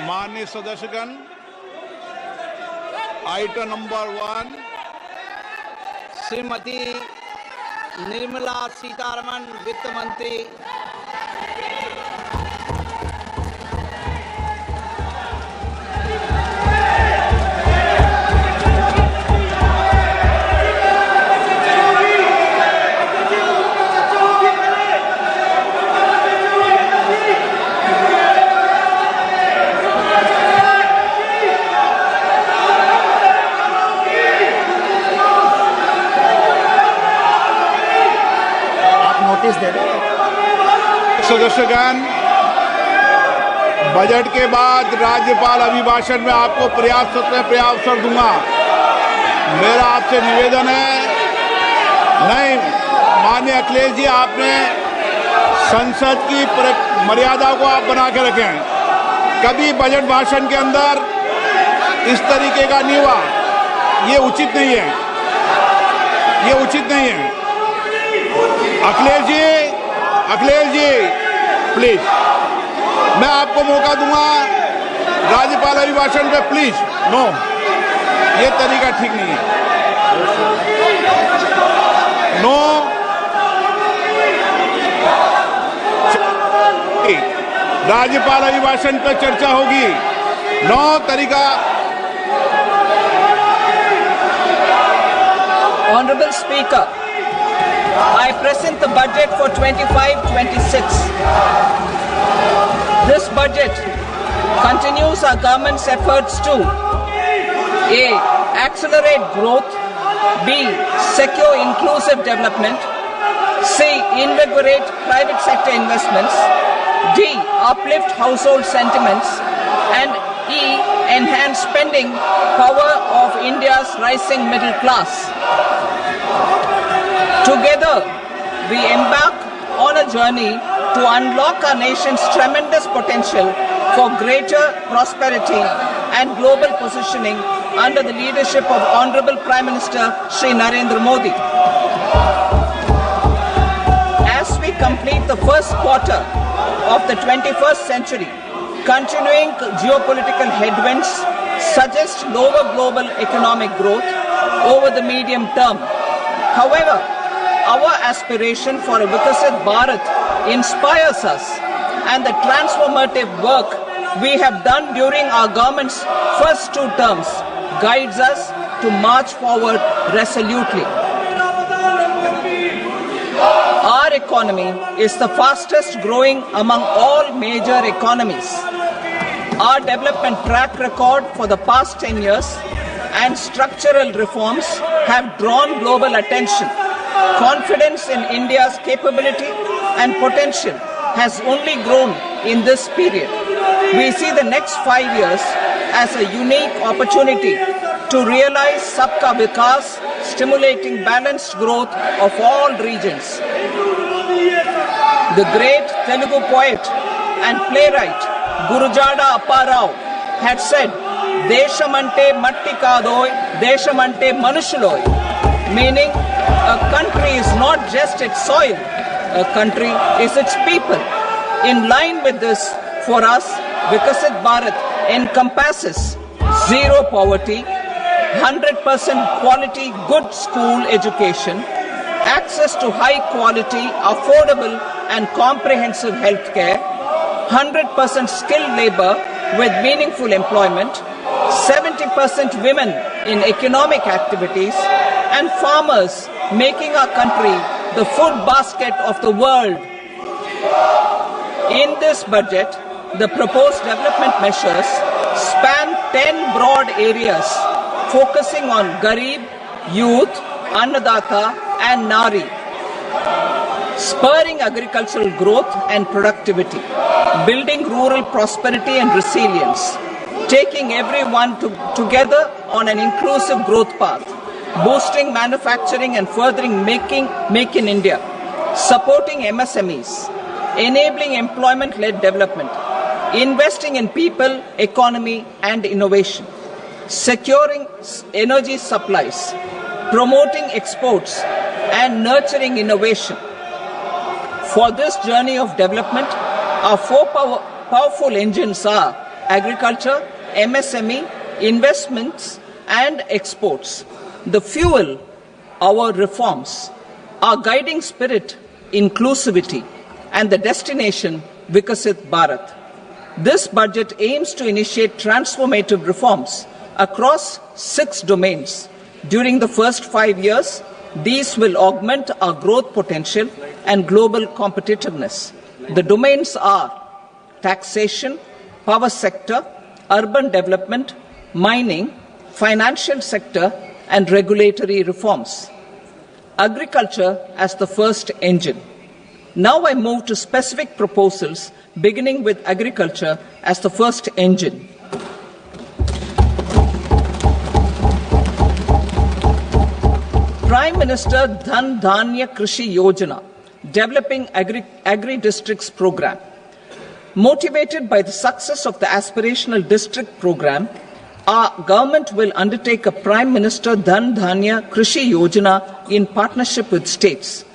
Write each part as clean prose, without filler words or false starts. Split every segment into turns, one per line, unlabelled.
माननीय सदस्यगण, item number 1
Shrimati Nirmala Sitharaman वित्त मंत्री।
सदस्यगण, बजट के बाद राज्यपाल अभिभाषण में आपको पर्याप्त अवसर दूंगा। मेरा आपसे निवेदन है, नहीं माननीय अखिलेश जी, आपने संसद की मर्यादा को आप बना के रखें। कभी बजट भाषण के अंदर इस तरीके का नहीं हुआ, ये उचित नहीं है, ये उचित नहीं है। अखिलेश जी प्लीज, मैं आपको मौका दूंगा राज्यपाल अभिभाषण पे, प्लीज। नो, ये तरीका ठीक नहीं है। नो, राज्यपाल अभिभाषण पर चर्चा होगी। नो तरीका।
Honorable Speaker, I present the budget for 25-26. This budget continues our government's efforts to A. Accelerate growth, B. Secure inclusive development, C. Invigorate private sector investments, D. Uplift household sentiments, and E. Enhance spending power of India's rising middle class. Together, we embark on a journey to unlock our nation's tremendous potential for greater prosperity and global positioning under the leadership of Honorable Prime Minister Shri Narendra Modi. As we complete the first quarter of the 21st century, continuing geopolitical headwinds suggest lower global economic growth over the medium term. However, our aspiration for a Vikasit Bharat inspires us, and the transformative work we have done during our government's first 2 terms guides us to march forward resolutely. Our economy is the fastest growing among all major economies. Our development track record for the past 10 years and structural reforms have drawn global attention. Confidence in India's capability and potential has only grown in this period. We see the next 5 years as a unique opportunity to realize Sabka Vikas, stimulating balanced growth of all regions. The great Telugu poet and playwright Gurujada Apparao had said, "Deshamante matti kadoy, deshamante manushuloy," meaning a country is not just its soil, a country is its people. In line with this, for us, Vikasit Bharat encompasses zero poverty, 100% quality good school education, access to high quality, affordable and comprehensive health care, 100% skilled labor with meaningful employment, 70% women in economic activities, and farmers making our country the food basket of the world. In this budget, the proposed development measures span 10 broad areas focusing on Garib, youth, Annadata and Nari, spurring agricultural growth and productivity, building rural prosperity and resilience, taking everyone together on an inclusive growth path, boosting manufacturing and furthering Make in India, supporting MSMEs, enabling employment-led development, investing in people, economy and innovation, securing energy supplies, promoting exports and nurturing innovation. For this journey of development, our 4 powerful engines are agriculture, MSME, investments and exports. The fuel, our reforms, our guiding spirit, inclusivity, and the destination, Vikasit Bharat. This budget aims to initiate transformative reforms across 6 domains. During the first 5 years, these will augment our growth potential and global competitiveness. The domains are taxation, power sector, urban development, mining, financial sector, and regulatory reforms. Agriculture as the first engine. Now I move to specific proposals, beginning with agriculture as the first engine. Prime Minister Dhan Dhanya Krishi Yojana, developing agri-districts program. Motivated by the success of the aspirational district program, our government will undertake a Prime Minister Dhan Dhanya Krishi Yojana in partnership with states.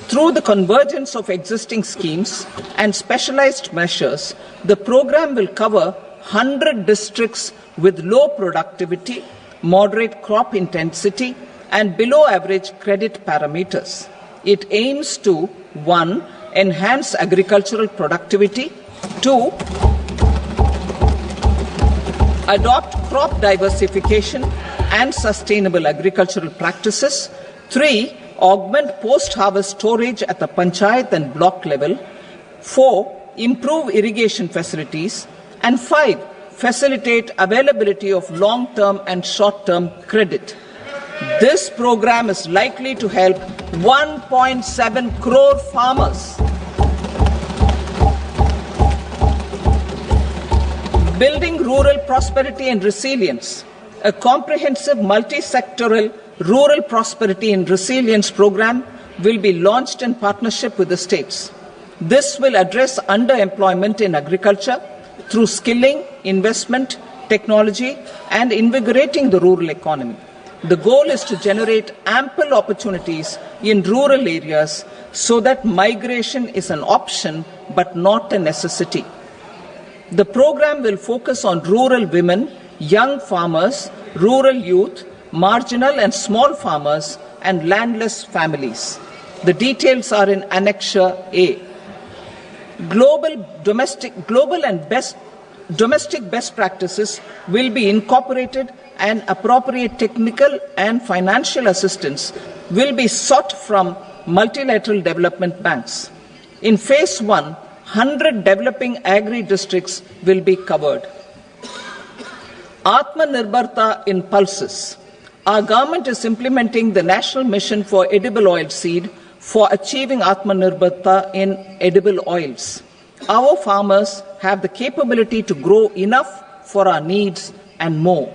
Through the convergence of existing schemes and specialized measures, the program will cover 100 districts with low productivity, moderate crop intensity, and below average credit parameters. It aims to 1. Enhance agricultural productivity, 2. Adopt crop diversification and sustainable agricultural practices, 3. Augment post-harvest storage at the panchayat and block level, 4. Improve irrigation facilities, and 5. Facilitate availability of long-term and short-term credit. This program is likely to help 1.7 crore farmers. Building rural prosperity and resilience. A comprehensive multi-sectoral Rural Prosperity and Resilience Program will be launched in partnership with the states. This will address underemployment in agriculture through skilling, investment, technology, and invigorating the rural economy. The goal is to generate ample opportunities in rural areas so that migration is an option but not a necessity. The program will focus on rural women, young farmers, rural youth, marginal and small farmers, and landless families. The details are in Annexure A. Domestic best practices will be incorporated, and appropriate technical and financial assistance will be sought from multilateral development banks. In Phase 1, 100 developing agri-districts will be covered. Atmanirbharta in pulses. Our government is implementing the National Mission for Edible Oil Seed for achieving Atmanirbharta in edible oils. Our farmers have the capability to grow enough for our needs and more.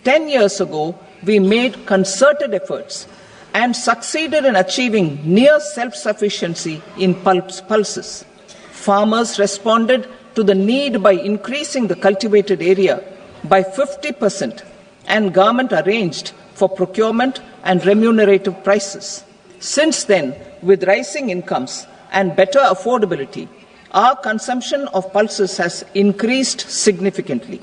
10 years ago, we made concerted efforts and succeeded in achieving near self-sufficiency in pulses. Farmers responded to the need by increasing the cultivated area by 50%, and government arranged for procurement and remunerative prices. Since then, with rising incomes and better affordability, our consumption of pulses has increased significantly.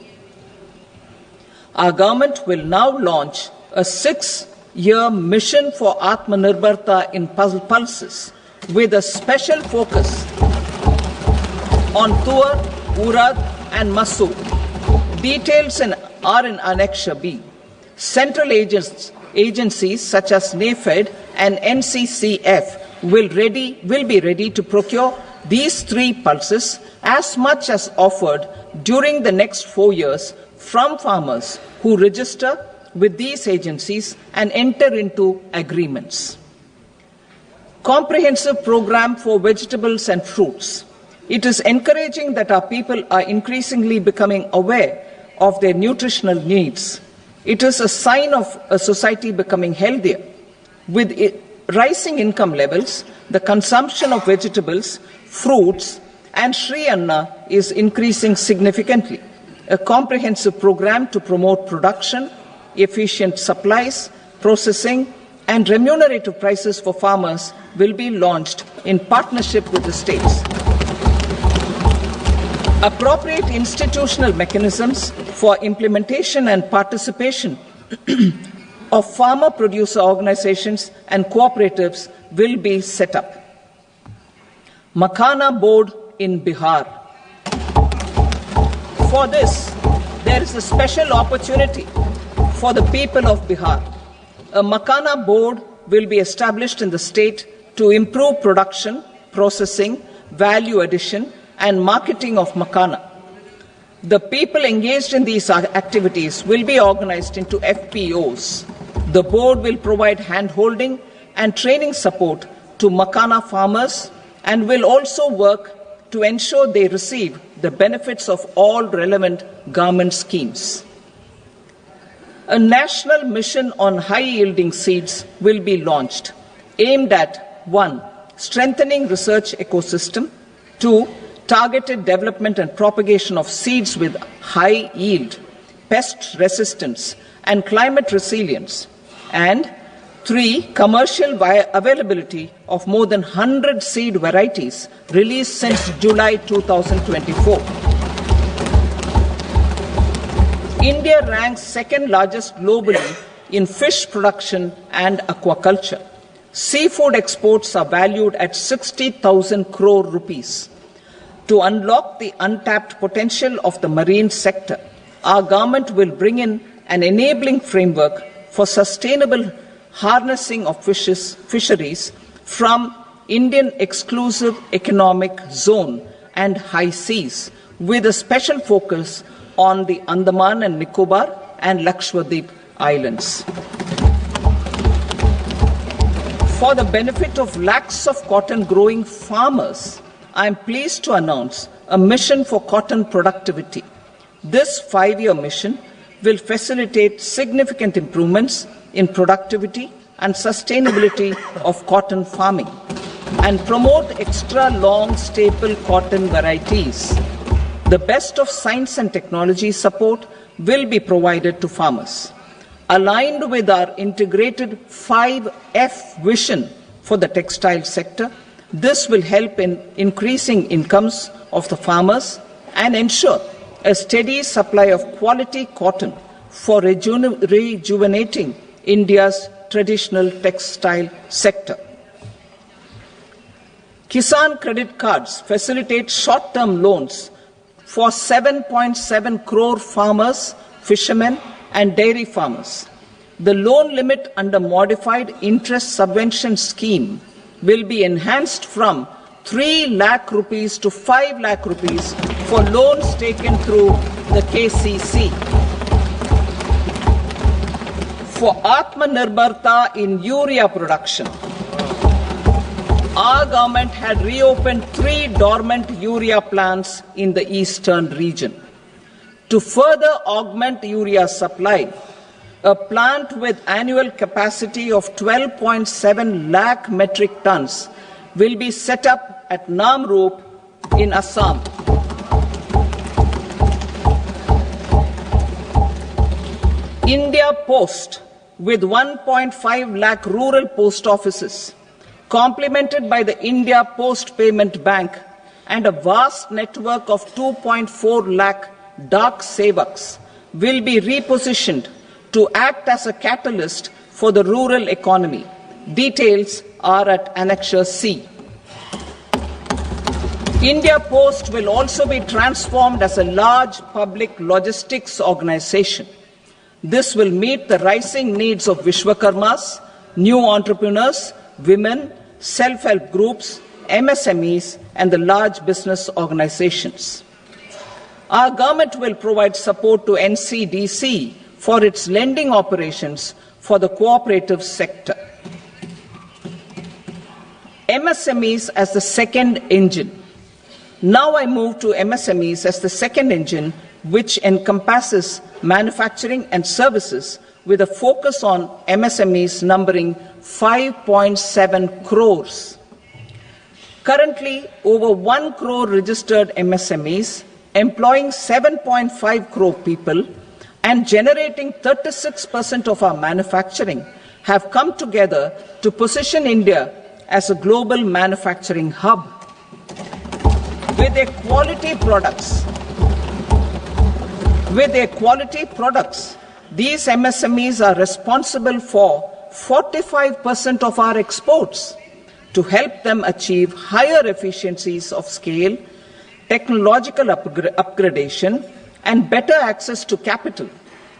Our government will now launch a 6-year mission for Atmanirbharta in pulses with a special focus on Tuar, Urad and Masoor. Details are in Annexure B. Central agencies such as NAFED and NCCF will be ready to procure these 3 pulses as much as offered during the next 4 years from farmers who register with these agencies and enter into agreements. Comprehensive program for vegetables and fruits. It is encouraging that our people are increasingly becoming aware of their nutritional needs. It is a sign of a society becoming healthier. With rising income levels, the consumption of vegetables, fruits, and Shri Anna is increasing significantly. A comprehensive program to promote production, efficient supplies, processing, and remunerative prices for farmers will be launched in partnership with the states. Appropriate institutional mechanisms for implementation and participation of farmer producer organizations and cooperatives will be set up. Makhana Board in Bihar. For this, there is a special opportunity for the people of Bihar. A Makhana Board will be established in the state to improve production, processing, value addition, and marketing of makhana. The people engaged in these activities will be organized into FPOs. The board will provide hand-holding and training support to makhana farmers and will also work to ensure they receive the benefits of all relevant government schemes. A national mission on high-yielding seeds will be launched, aimed at 1. Strengthening research ecosystem, 2. Targeted development and propagation of seeds with high yield, pest resistance, and climate resilience, and 3. Commercial availability of more than 100 seed varieties released since July 2024. India ranks second largest globally in fish production and aquaculture. Seafood exports are valued at 60,000 crore rupees. To unlock the untapped potential of the marine sector, our government will bring in an enabling framework for sustainable harnessing of fisheries from Indian exclusive economic zone and high seas, with a special focus on the Andaman and Nicobar and Lakshadweep Islands. For the benefit of lakhs of cotton growing farmers, I am pleased to announce a mission for cotton productivity. This 5-year mission will facilitate significant improvements in productivity and sustainability of cotton farming and promote extra long staple cotton varieties. The best of science and technology support will be provided to farmers. Aligned with our integrated 5F vision for the textile sector, this will help in increasing incomes of the farmers and ensure a steady supply of quality cotton for rejuvenating India's traditional textile sector. Kisan credit cards facilitate short-term loans for 7.7 crore farmers, fishermen, and dairy farmers. The loan limit under modified interest subvention scheme will be enhanced from 3 lakh rupees to 5 lakh rupees for loans taken through the KCC. For Atmanirbharta in urea production, our government had reopened 3 dormant urea plants in the eastern region. To further augment urea supply, a plant with annual capacity of 12.7 lakh metric tons will be set up at Namrup in Assam. India Post, with 1.5 lakh rural post offices, complemented by the India Post Payment Bank and a vast network of 2.4 lakh Dak Sevaks, will be repositioned to act as a catalyst for the rural economy. Details are at Annexure C. India Post will also be transformed as a large public logistics organization. This will meet the rising needs of Vishwakarmas, new entrepreneurs, women, self-help groups, MSMEs, and the large business organizations. Our government will provide support to NCDC for its lending operations for the cooperative sector. MSMEs as the second engine. Now I move to MSMEs as the second engine, which encompasses manufacturing and services with a focus on MSMEs numbering 5.7 crores. Currently, over 1 crore registered MSMEs, employing 7.5 crore people and generating 36% of our manufacturing, have come together to position India as a global manufacturing hub. With their quality products, these MSMEs are responsible for 45% of our exports. To help them achieve higher efficiencies of scale, technological upgradation, and better access to capital,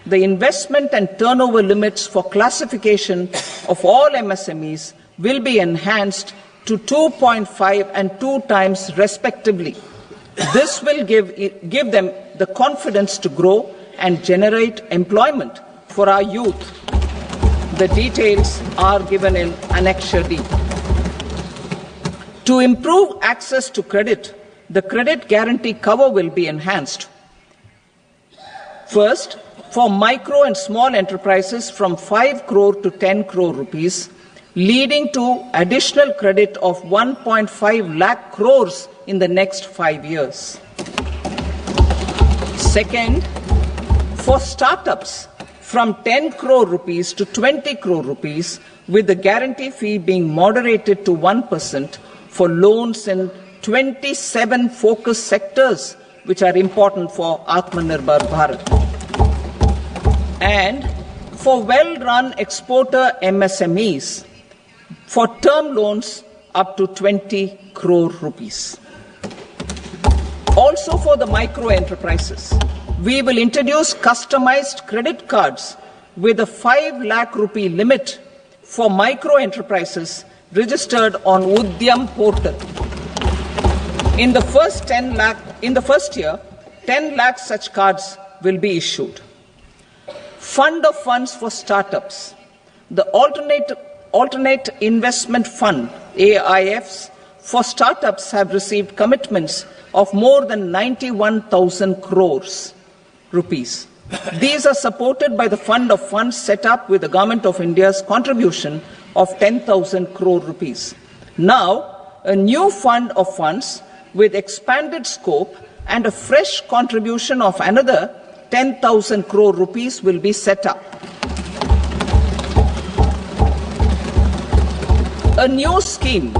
the investment and turnover limits for classification of all MSMEs will be enhanced to 2.5 and 2 times respectively. This will give them the confidence to grow and generate employment for our youth. The details are given in Annexure D. To improve access to credit, the credit guarantee cover will be enhanced. First, for micro and small enterprises from 5 crore to 10 crore rupees, leading to additional credit of 1.5 lakh crores in the next 5 years. Second, for startups from 10 crore rupees to 20 crore rupees, with the guarantee fee being moderated to 1%, for loans in 27 focus sectors which are important for Atmanirbhar Bharat. And for well-run exporter MSMEs, for term loans up to 20 crore rupees. Also for the micro enterprises, we will introduce customized credit cards with a 5 lakh rupee limit for micro enterprises registered on Udyam portal. In the first year, 10 lakh such cards will be issued. Fund of funds for startups. The alternate investment fund, AIFs, for startups have received commitments of more than 91,000 crores rupees. These are supported by the fund of funds set up with the Government of India's contribution of 10,000 crore rupees. Now, a new fund of funds with expanded scope and a fresh contribution of another 10,000 crore rupees will be set up. A new scheme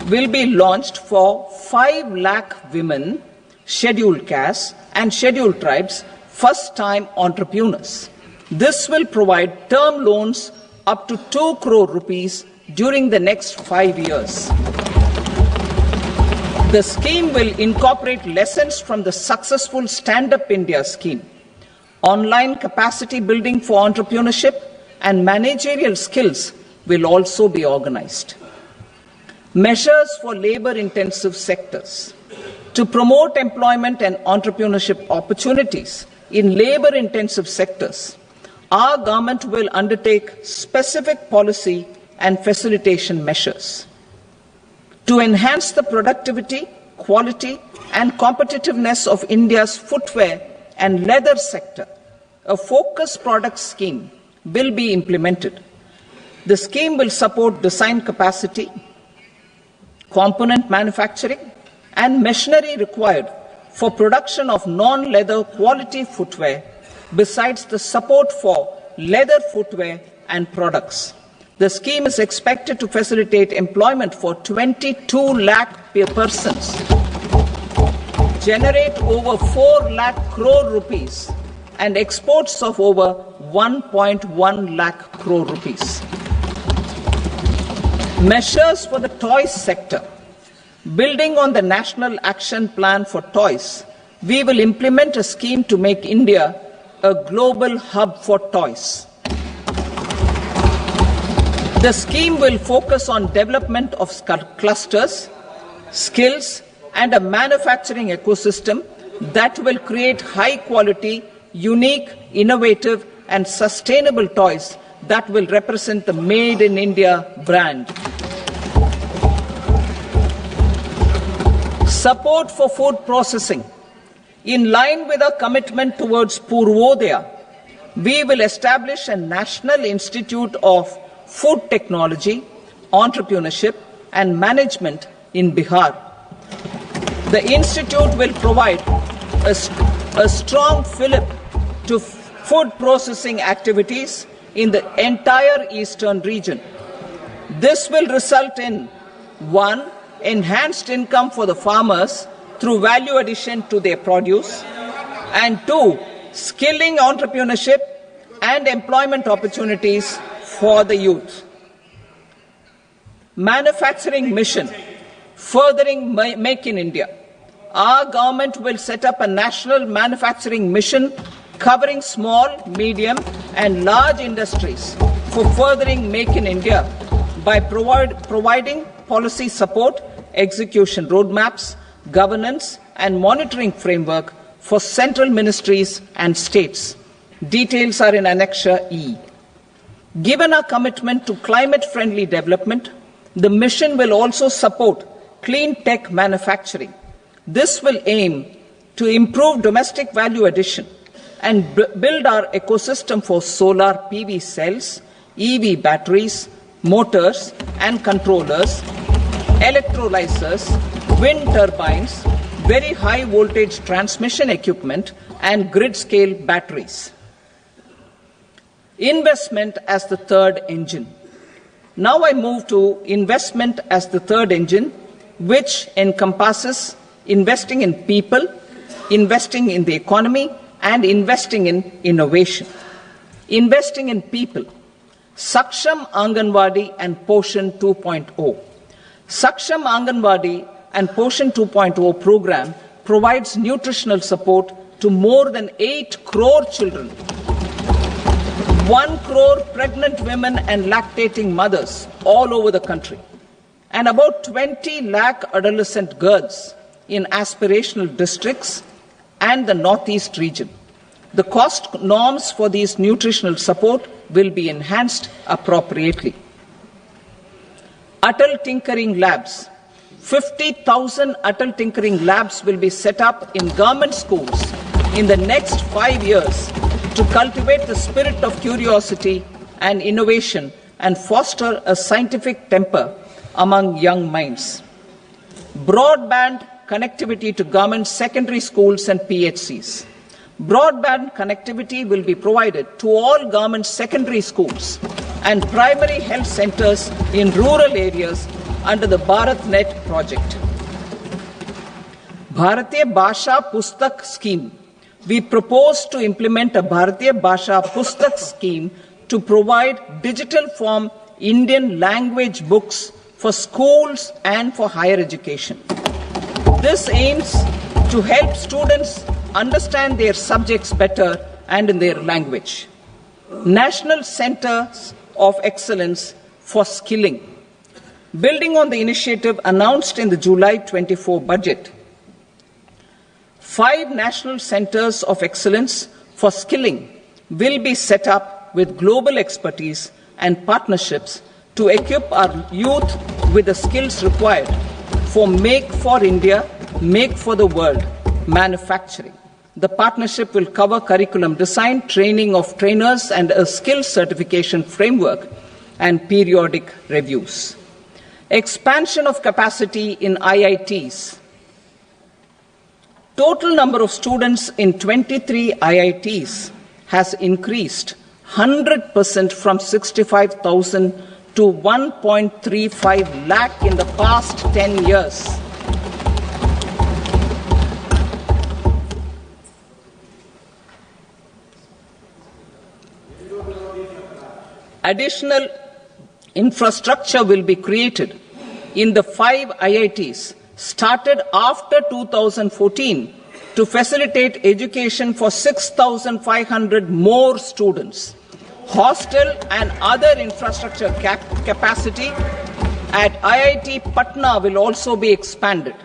will be launched for 5 lakh women, scheduled castes and scheduled tribes, first-time entrepreneurs. This will provide term loans up to 2 crore rupees during the next 5 years. The scheme will incorporate lessons from the successful Stand Up India scheme. Online capacity building for entrepreneurship and managerial skills will also be organized. Measures for labor-intensive sectors. To promote employment and entrepreneurship opportunities in labor-intensive sectors, our government will undertake specific policy and facilitation measures. To enhance the productivity, quality, and competitiveness of India's footwear and leather sector, a focus product scheme will be implemented. The scheme will support design capacity, component manufacturing, and machinery required for production of non-leather quality footwear, besides the support for leather footwear and products. The scheme is expected to facilitate employment for 22 lakh persons, generate over 4 lakh crore rupees, and exports of over 1.1 lakh crore rupees. Measures for the toys sector. Building on the National Action Plan for Toys, we will implement a scheme to make India a global hub for toys. The scheme will focus on development of clusters, skills, and a manufacturing ecosystem that will create high-quality, unique, innovative, and sustainable toys that will represent the Made in India brand. Support for food processing. In line with our commitment towards Purvodaya, we will establish a National Institute of Food Technology, Entrepreneurship and Management in Bihar. The institute will provide a strong fillip to food processing activities in the entire eastern region. This will result in 1. Enhanced income for the farmers through value addition to their produce, and 2, skilling entrepreneurship and employment opportunities for the youth. Manufacturing mission, furthering Make in India. Our government will set up a national manufacturing mission covering small, medium and large industries for furthering Make in India by providing policy support, execution roadmaps, governance and monitoring framework for central ministries and states. Details are in Annexure E. Given our commitment to climate-friendly development, the mission will also support clean tech manufacturing. This will aim to improve domestic value addition and build our ecosystem for solar PV cells, EV batteries, motors and controllers, electrolyzers, wind turbines, very high voltage transmission equipment and grid-scale batteries. Investment as the third engine. Now I move to investment as the third engine, which encompasses investing in people, investing in the economy, and investing in innovation. Investing in people. Saksham Anganwadi and Poshan 2.0. Saksham Anganwadi and Poshan 2.0 program provides nutritional support to more than 8 crore children, 1 crore pregnant women and lactating mothers all over the country, and about 20 lakh adolescent girls in aspirational districts and the Northeast region. The cost norms for these nutritional support will be enhanced appropriately. Atal Tinkering Labs. 50,000 Atal Tinkering Labs will be set up in government schools in the next 5 years to cultivate the spirit of curiosity and innovation and foster a scientific temper among young minds. Broadband connectivity to government secondary schools and PHCs. Broadband connectivity will be provided to all government secondary schools and primary health centers in rural areas under the BharatNet project. Bharatiya Bhasha Pustak Scheme. We propose to implement a Bharatiya Bhasha Pustak scheme to provide digital form Indian language books for schools and for higher education. This aims to help students understand their subjects better and in their language. National Centers of Excellence for Skilling. Building on the initiative announced in the July 24 budget, 5 national centers of excellence for skilling will be set up with global expertise and partnerships to equip our youth with the skills required for Make for India, Make for the World manufacturing. The partnership will cover curriculum design, training of trainers, and a skills certification framework and periodic reviews. Expansion of capacity in IITs. Total number of students in 23 IITs has increased 100% from 65,000 to 1.35 lakh in the past 10 years. Additional infrastructure will be created in the 5 IITs started after 2014 to facilitate education for 6,500 more students. Hostel and other infrastructure capacity at IIT Patna will also be expanded.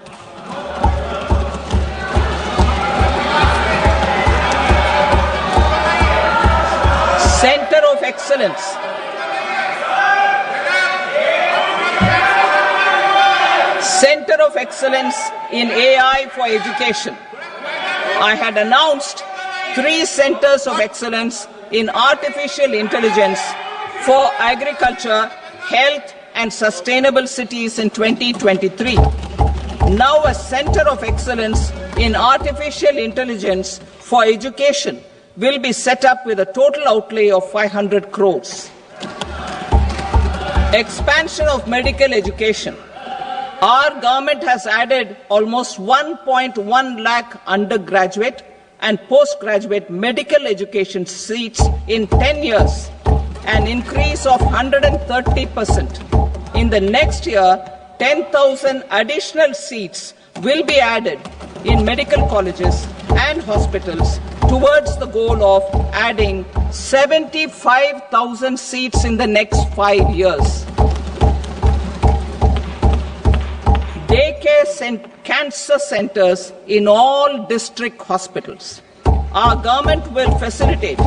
Center of Excellence. Center of Excellence in AI for Education. I had announced 3 centers of excellence in artificial intelligence for agriculture, health and sustainable cities in 2023. Now a center of excellence in artificial intelligence for education will be set up with a total outlay of 500 crores. Expansion of medical education. Our government has added almost 1.1 lakh undergraduate and postgraduate medical education seats in 10 years, an increase of 130%. In the next year, 10,000 additional seats will be added in medical colleges and hospitals towards the goal of adding 75,000 seats in the next 5 years. Daycare cancer centers in all district hospitals. Our government will facilitate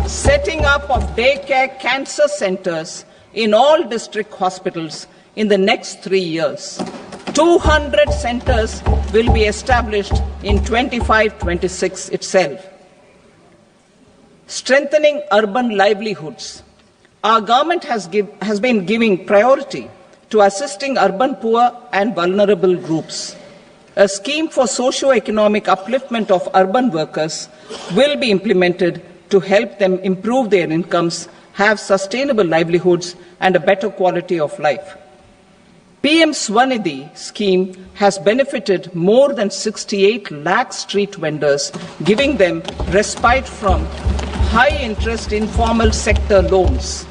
setting up of daycare cancer centers in all district hospitals in the next 3 years. 200 centers will be established in 25-26 itself. Strengthening urban livelihoods. Our government has been giving priority to assisting urban poor and vulnerable groups. A scheme for socio-economic upliftment of urban workers will be implemented to help them improve their incomes, have sustainable livelihoods, and a better quality of life. PM Swanidhi scheme has benefited more than 68 lakh street vendors, giving them respite from high-interest informal sector loans.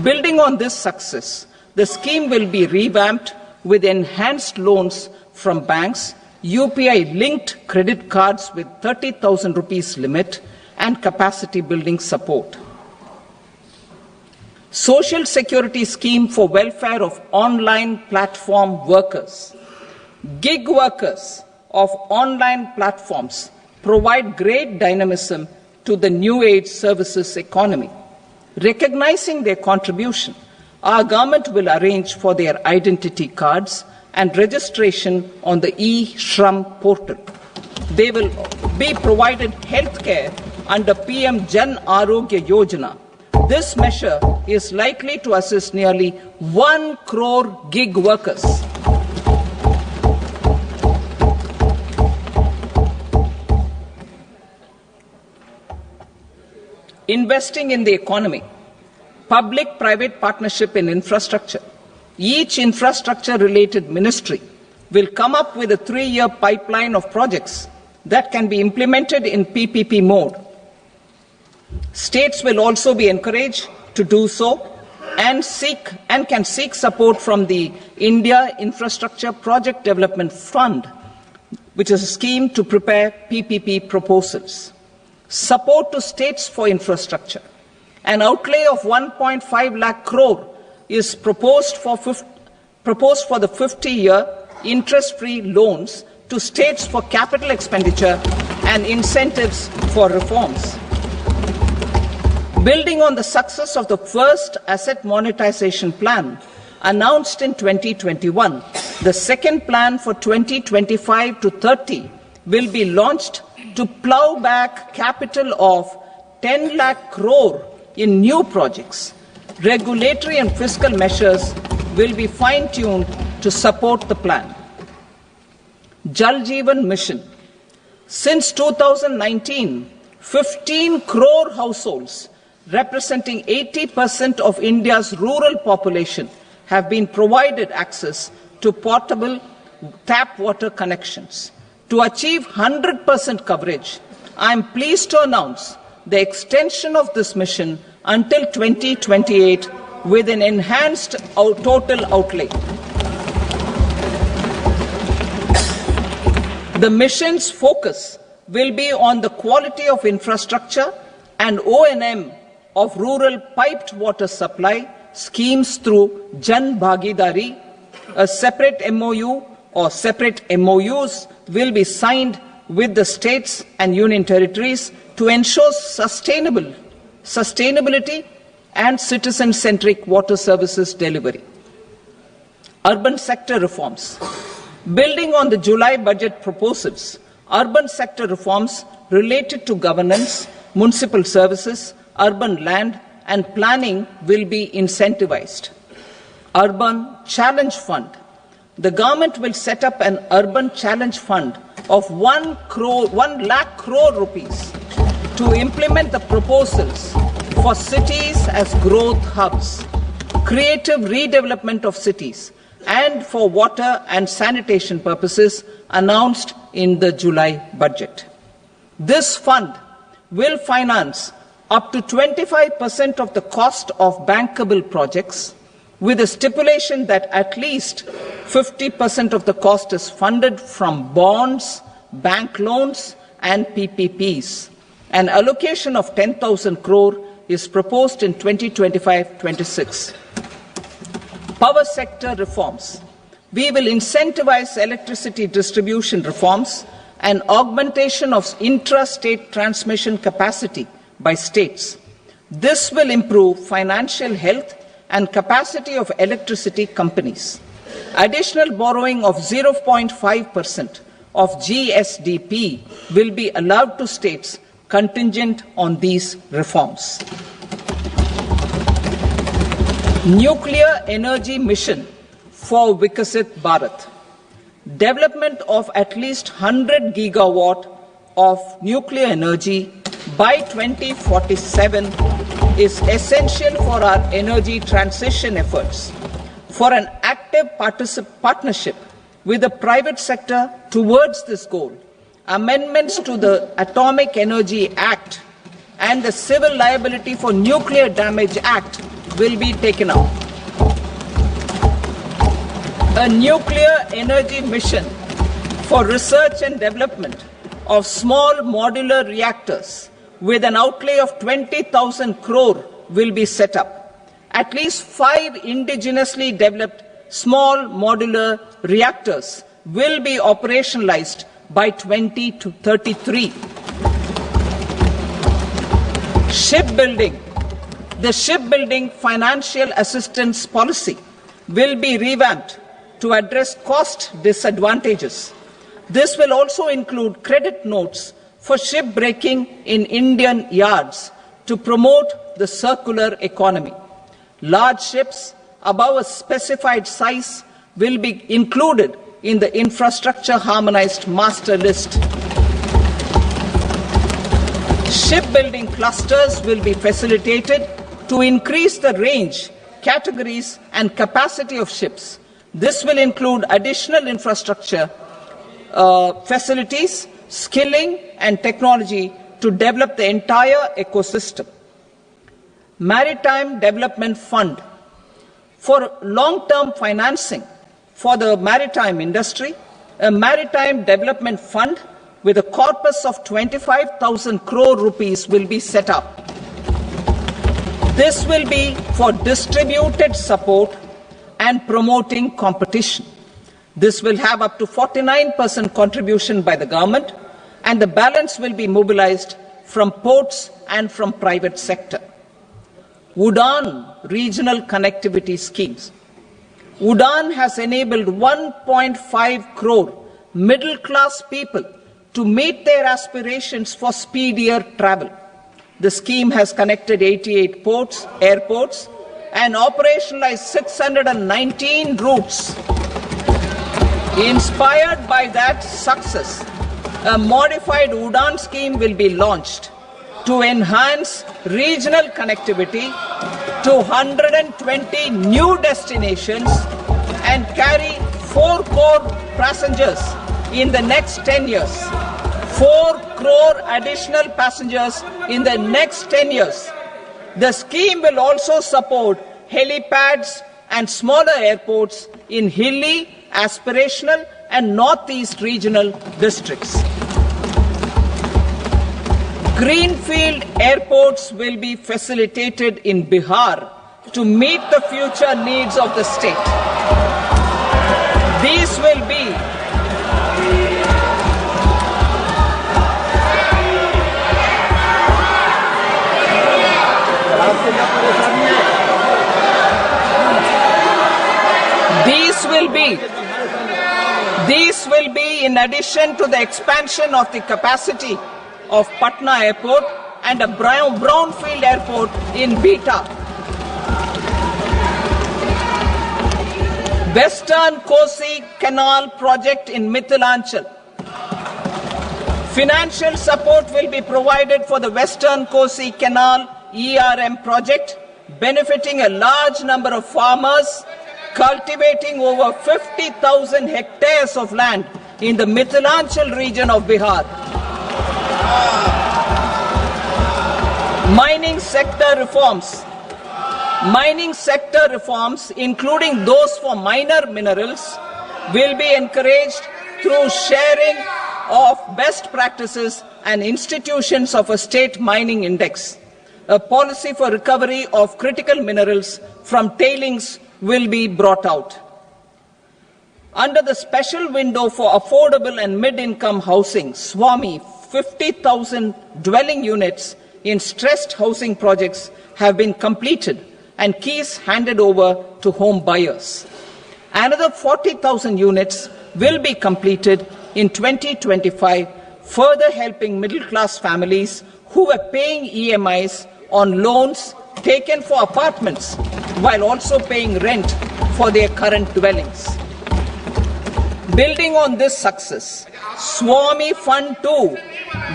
Building on this success, the scheme will be revamped with enhanced loans from banks, UPI-linked credit cards with 30,000 rupees limit, and capacity building support. Social Security scheme for welfare of online platform workers. Gig workers of online platforms provide great dynamism to the new age services economy. Recognizing their contribution, our government will arrange for their identity cards and registration on the e-Shram portal. They will be provided health care under PM Jan Arogya Yojana. This measure is likely to assist nearly 1 crore gig workers. Investing in the economy. Public-private partnership in infrastructure. Each infrastructure-related ministry will come up with a 3-year pipeline of projects that can be implemented in PPP mode. States will also be encouraged to do so and can seek support from the India Infrastructure Project Development Fund, which is a scheme to prepare PPP proposals. Support to states for infrastructure. An outlay of 1.5 lakh crore is proposed for the 50-year interest-free loans to states for capital expenditure and incentives for reforms. Building on the success of the first asset monetization plan announced in 2021, the second plan for 2025 to 30 will be launched to plow back capital of 10 lakh crore in new projects. Regulatory and fiscal measures will be fine-tuned to support the plan. Jal Jeevan Mission. Since 2019, 15 crore households, representing 80% of India's rural population, have been provided access to portable tap water connections. To achieve 100% coverage, I am pleased to announce the extension of this mission until 2028 with an enhanced total outlay. The mission's focus will be on the quality of infrastructure and O&M of rural piped water supply schemes through Jan Bhagidari. A separate MOU or separate MOUs will be signed with the states and union territories to ensure sustainability and citizen-centric water services delivery. Urban sector reforms. Building on the July budget proposals, urban sector reforms related to governance, municipal services, urban land and planning will be incentivized. Urban Challenge Fund. The government will set up an Urban Challenge Fund of 1 lakh crore rupees to implement the proposals for cities as growth hubs. creative redevelopment of cities, and for water and sanitation purposes announced in the July budget. This fund will finance up to 25% of the cost of bankable projects, with a stipulation that at least 50% of the cost is funded from bonds, bank loans, and PPPs. An allocation of 10,000 crore is proposed in 2025-26. Power sector reforms. We will incentivize electricity distribution reforms and augmentation of intra-state transmission capacity by states. This will improve financial health and capacity of electricity companies. Additional borrowing of 0.5% of GSDP will be allowed to states contingent on these reforms. Nuclear energy mission for Vikasit Bharat. Development of at least 100 gigawatt of nuclear energy by 2047 is essential for our energy transition efforts. For an active partnership with the private sector towards this goal, amendments to the Atomic Energy Act and the Civil Liability for Nuclear Damage Act will be taken up. A nuclear energy mission for research and development of small modular reactors with an outlay of 20,000 crore will be set up. At least 5 indigenously developed small modular reactors will be operationalized by 2033. Shipbuilding. The shipbuilding financial assistance policy will be revamped to address cost disadvantages. This will also include credit notes for shipbreaking in Indian yards to promote the circular economy. Large ships above a specified size will be included in the infrastructure harmonized master list. Shipbuilding clusters will be facilitated to increase the range, categories, and capacity of ships. This will include additional infrastructure, facilities, skilling, and technology to develop the entire ecosystem. Maritime Development Fund. For long-term financing for the maritime industry, a Maritime Development Fund with a corpus of 25,000 crore rupees will be set up. This will be for distributed support and promoting competition. This will have up to 49% contribution by the government, and the balance will be mobilized from ports and from private sector. UDAN regional connectivity schemes. UDAN has enabled 1.5 crore middle-class people to meet their aspirations for speedier travel. The scheme has connected 88 airports, and operationalized 619 routes. Inspired by that success, a modified UDAN scheme will be launched to enhance regional connectivity to 120 new destinations and carry 4 crore passengers in the next 10 years. 4 crore additional passengers in the next 10 years. The scheme will also support helipads and smaller airports in hilly, aspirational, and northeast regional districts. Greenfield airports will be facilitated in Bihar to meet the future needs of the state. These will be These will be in addition to the expansion of the capacity of Patna Airport and a brownfield airport in Beta. Western Kosi Canal project in Mithilanchal. Financial support will be provided for the Western Kosi Canal ERM project benefiting a large number of farmers, cultivating over 50,000 hectares of land in the Mithilanchal region of Bihar. Mining sector reforms, including those for minor minerals, will be encouraged through sharing of best practices and institutions of a state mining index. A policy for recovery of critical minerals from tailings will be brought out. Under the special window for affordable and mid-income housing, SWAMI, 50,000 dwelling units in stressed housing projects have been completed and keys handed over to home buyers. Another 40,000 units will be completed in 2025, further helping middle-class families who were paying EMIs on loans taken for apartments while also paying rent for their current dwellings. Building on this success, SWAMI Fund 2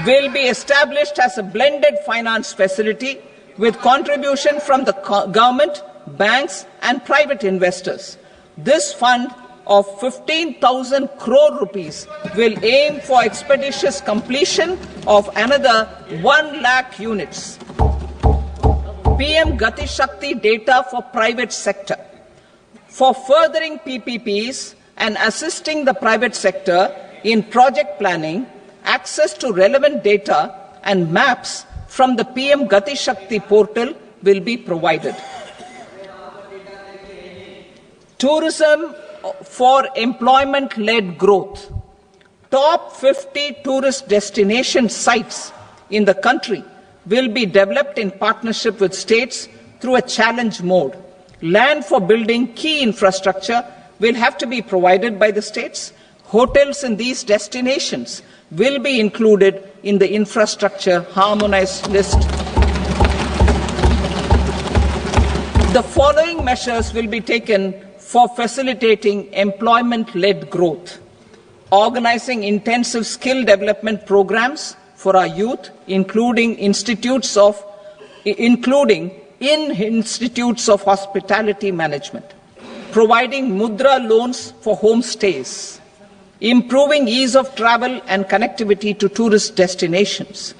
will be established as a blended finance facility with contribution from the government, banks and private investors. This fund of 15,000 crore rupees will aim for expeditious completion of another 1 lakh units. PM Gati Shakti data for private sector. For furthering PPPs and assisting the private sector in project planning, access to relevant data and maps from the PM Gati Shakti portal will be provided. Tourism for employment-led growth. Top 50 tourist destination sites in the country will be developed in partnership with states through a challenge mode. Land for building key infrastructure will have to be provided by the states. Hotels in these destinations will be included in the infrastructure harmonized list. The following measures will be taken for facilitating employment-led growth. Organizing intensive skill development programs for our youth, including in institutes of hospitality management. Providing mudra loans for homestays. Improving ease of travel and connectivity to tourist destinations.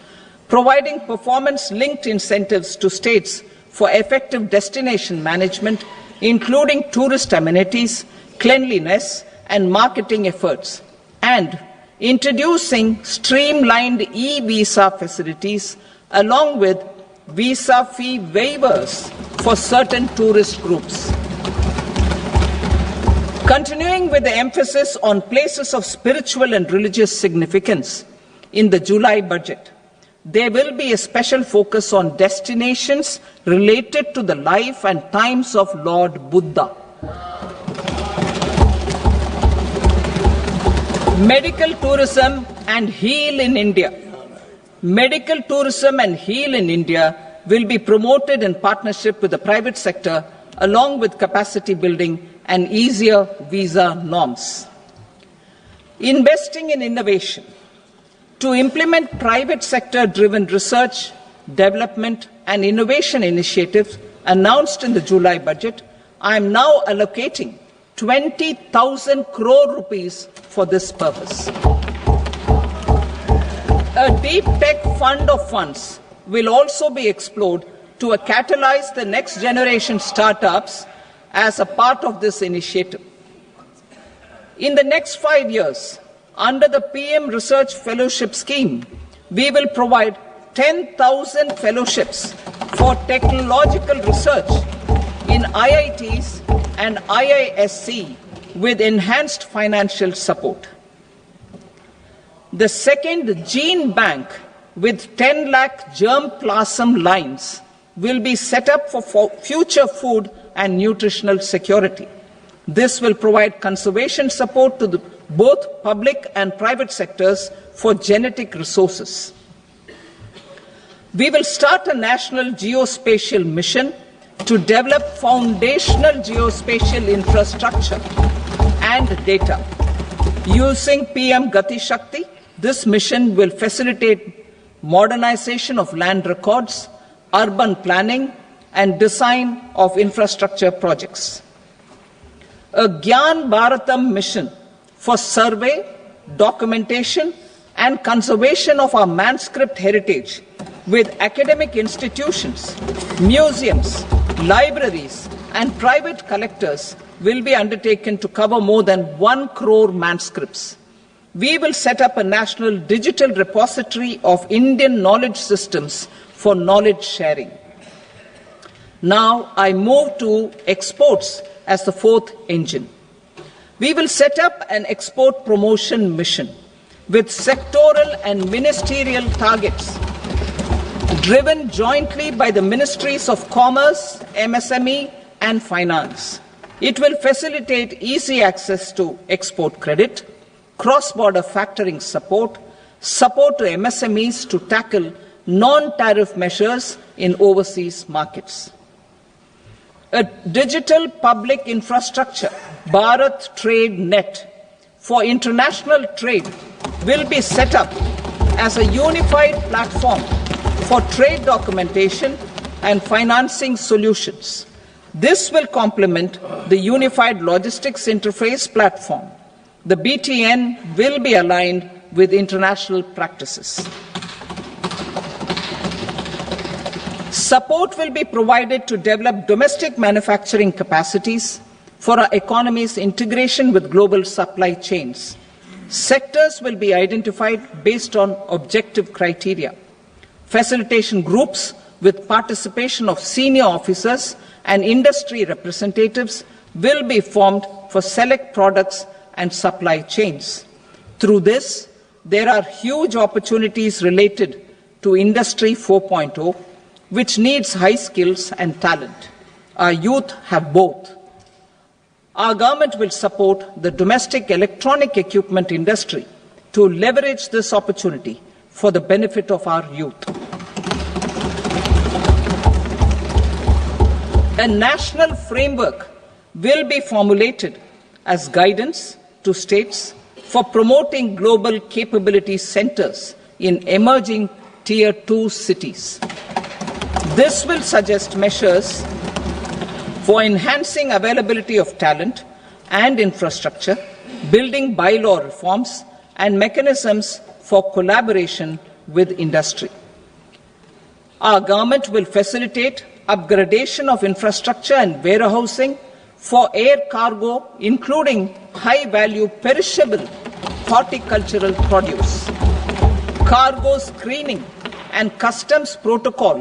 Providing performance-linked incentives to states for effective destination management, including tourist amenities, cleanliness, and marketing efforts. And introducing streamlined e-visa facilities along with visa fee waivers for certain tourist groups. Continuing with the emphasis on places of spiritual and religious significance, in the July budget, there will be a special focus on destinations related to the life and times of Lord Buddha. Medical tourism and heal in India. Medical tourism and heal in India will be promoted in partnership with the private sector along with capacity building and easier visa norms. Investing in innovation. To implement private sector-driven research, development and innovation initiatives announced in the July budget, I am now allocating 20,000 crore rupees for this purpose. A deep tech fund of funds will also be explored to catalyze the next generation startups as a part of this initiative. In the next 5 years, under the PM Research Fellowship Scheme, we will provide 10,000 fellowships for technological research in IITs and IISc with enhanced financial support. The second gene bank with 10 lakh germplasm lines will be set up for future food and nutritional security. This will provide conservation support to both public and private sectors for genetic resources. We will start a national geospatial mission to develop foundational geospatial infrastructure and data. Using PM Gati Shakti, this mission will facilitate modernization of land records, urban planning, and design of infrastructure projects. A Gyan Bharatam mission for survey, documentation, and conservation of our manuscript heritage with academic institutions, museums, libraries, and private collectors will be undertaken to cover more than 1 crore manuscripts. We will set up a national digital repository of Indian knowledge systems for knowledge sharing. Now I move to exports as the fourth engine. We will set up an export promotion mission with sectoral and ministerial targets driven jointly by the Ministries of Commerce, MSME, and Finance. It will facilitate easy access to export credit, cross-border factoring support, support to MSMEs to tackle non-tariff measures in overseas markets. A digital public infrastructure, Bharat Trade Net, for international trade will be set up as a unified platform for trade documentation and financing solutions. This will complement the Unified Logistics Interface platform. The BTN will be aligned with international practices. Support will be provided to develop domestic manufacturing capacities for our economy's integration with global supply chains. Sectors will be identified based on objective criteria. Facilitation groups with participation of senior officers and industry representatives will be formed for select products and supply chains. Through this, there are huge opportunities related to Industry 4.0, which needs high skills and talent. Our youth have both. Our government will support the domestic electronic equipment industry to leverage this opportunity for the benefit of our youth. A national framework will be formulated as guidance to states for promoting global capability centers in emerging Tier 2 cities. This will suggest measures for enhancing availability of talent and infrastructure, building bylaw reforms, and mechanisms for collaboration with industry. Our government will facilitate upgradation of infrastructure and warehousing for air cargo, including high-value perishable horticultural produce. Cargo screening and customs protocol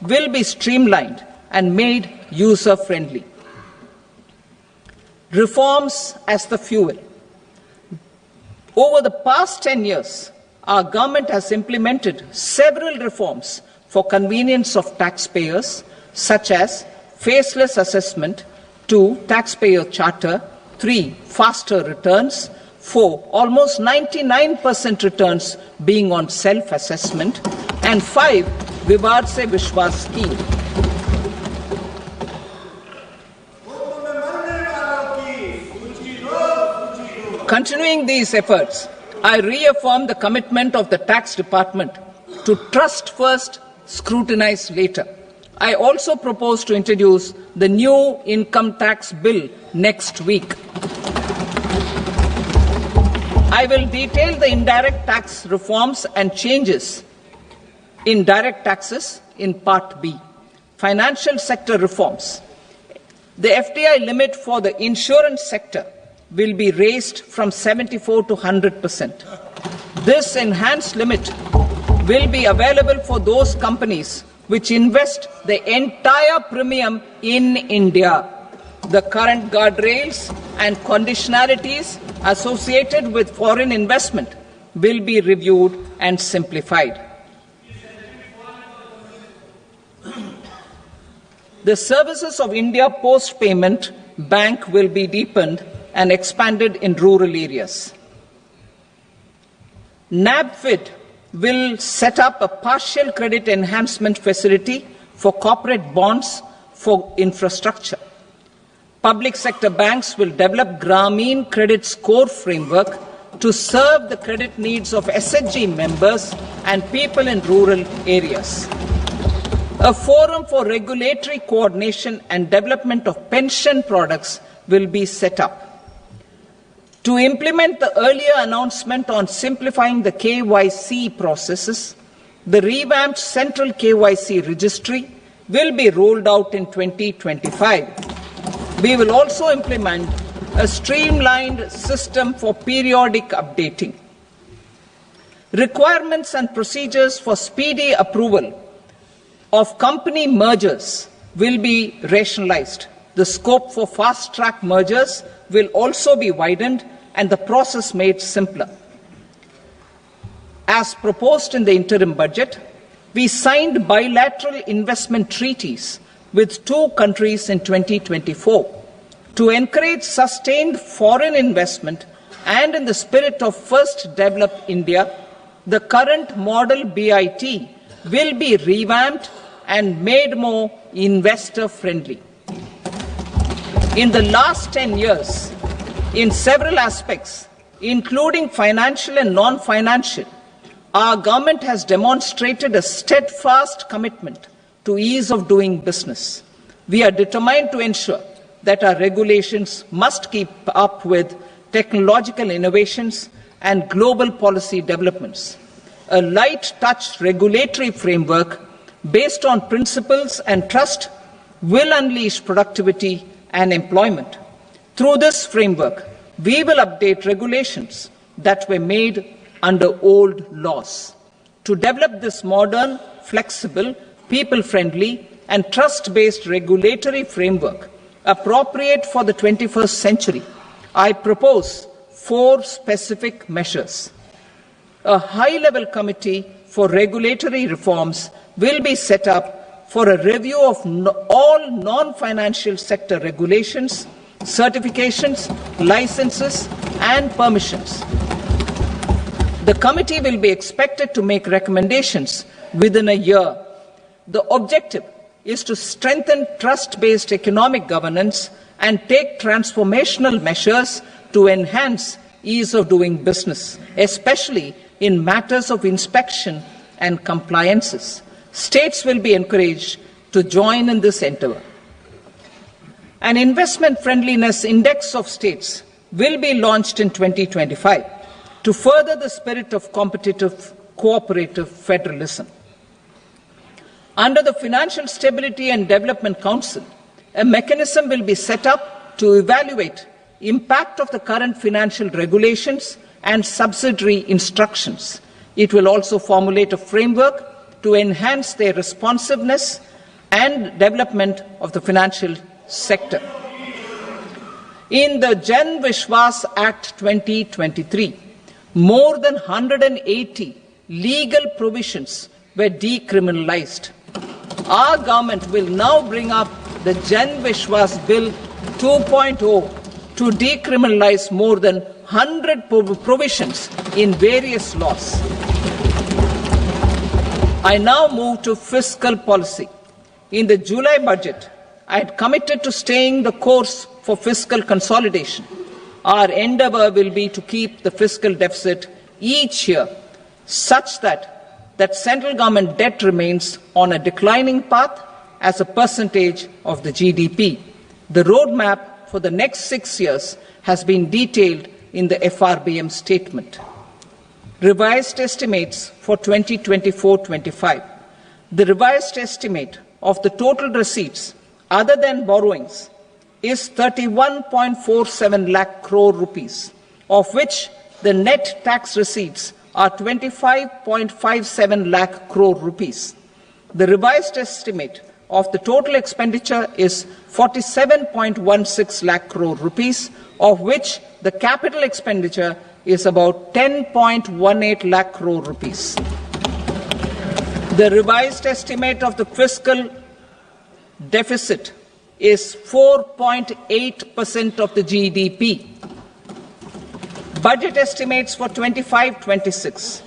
will be streamlined and made user-friendly. Reforms as the fuel. Over the past 10 years, our government has implemented several reforms for convenience of taxpayers, such as faceless assessment, 2, taxpayer charter, 3, faster returns, 4, almost 99% returns being on self-assessment, and 5, Vivad Se Vishwas scheme. Continuing these efforts, I reaffirm the commitment of the Tax Department to trust first, scrutinize later. I also propose to introduce the new income tax bill next week. I will detail the indirect tax reforms and changes in direct taxes in Part B. Financial sector reforms. The FDI limit for the insurance sector will be raised from 74 to 100%. This enhanced limit will be available for those companies which invest the entire premium in India. The current guardrails and conditionalities associated with foreign investment will be reviewed and simplified. The services of India Post Payment Bank will be deepened and expanded in rural areas. NABFID will set up a partial credit enhancement facility for corporate bonds for infrastructure. Public sector banks will develop Grameen Credit Score framework to serve the credit needs of SHG members and people in rural areas. A forum for regulatory coordination and development of pension products will be set up. To implement the earlier announcement on simplifying the KYC processes, the revamped Central KYC Registry will be rolled out in 2025. We will also implement a streamlined system for periodic updating. Requirements and procedures for speedy approval of company mergers will be rationalized. The scope for fast-track mergers will also be widened and the process made simpler. As proposed in the interim budget, we signed bilateral investment treaties with 2 countries in 2024 to encourage sustained foreign investment, and in the spirit of First Develop India, the current model BIT will be revamped and made more investor-friendly. In the last 10 years, in several aspects, including financial and non-financial, our government has demonstrated a steadfast commitment to ease of doing business. We are determined to ensure that our regulations must keep up with technological innovations and global policy developments. A light-touch regulatory framework based on principles and trust will unleash productivity and employment. Through this framework, we will update regulations that were made under old laws. To develop this modern, flexible, people-friendly and trust-based regulatory framework appropriate for the 21st century, I propose 4 specific measures. A high-level committee for regulatory reforms will be set up for a review of all non-financial sector regulations, certifications, licenses, and permissions. The committee will be expected to make recommendations within a year. The objective is to strengthen trust-based economic governance and take transformational measures to enhance ease of doing business, especially in matters of inspection and compliances. States will be encouraged to join in this endeavour. An investment friendliness index of states will be launched in 2025 to further the spirit of competitive, cooperative federalism. Under the Financial Stability and Development Council, a mechanism will be set up to evaluate impact of the current financial regulations and subsidiary instructions. It will also formulate a framework to enhance their responsiveness and development of the financial sector. In the Jan Vishwas Act 2023, more than 180 legal provisions were decriminalized. Our government will now bring up the Jan Vishwas Bill 2.0 to decriminalize more than 100 provisions in various laws. I now move to fiscal policy. In the July budget, I had committed to staying the course for fiscal consolidation. Our endeavour will be to keep the fiscal deficit each year such that central government debt remains on a declining path as a percentage of the GDP. The roadmap for the next 6 years has been detailed in the FRBM statement. Revised estimates for 2024-25. The revised estimate of the total receipts other than borrowings is 31.47 lakh crore rupees, of which the net tax receipts are 25.57 lakh crore rupees. The revised estimate of the total expenditure is 47.16 lakh crore rupees, of which the capital expenditure is about 10.18 lakh crore rupees. The revised estimate of the fiscal deficit is 4.8% of the GDP. Budget estimates for 25-26.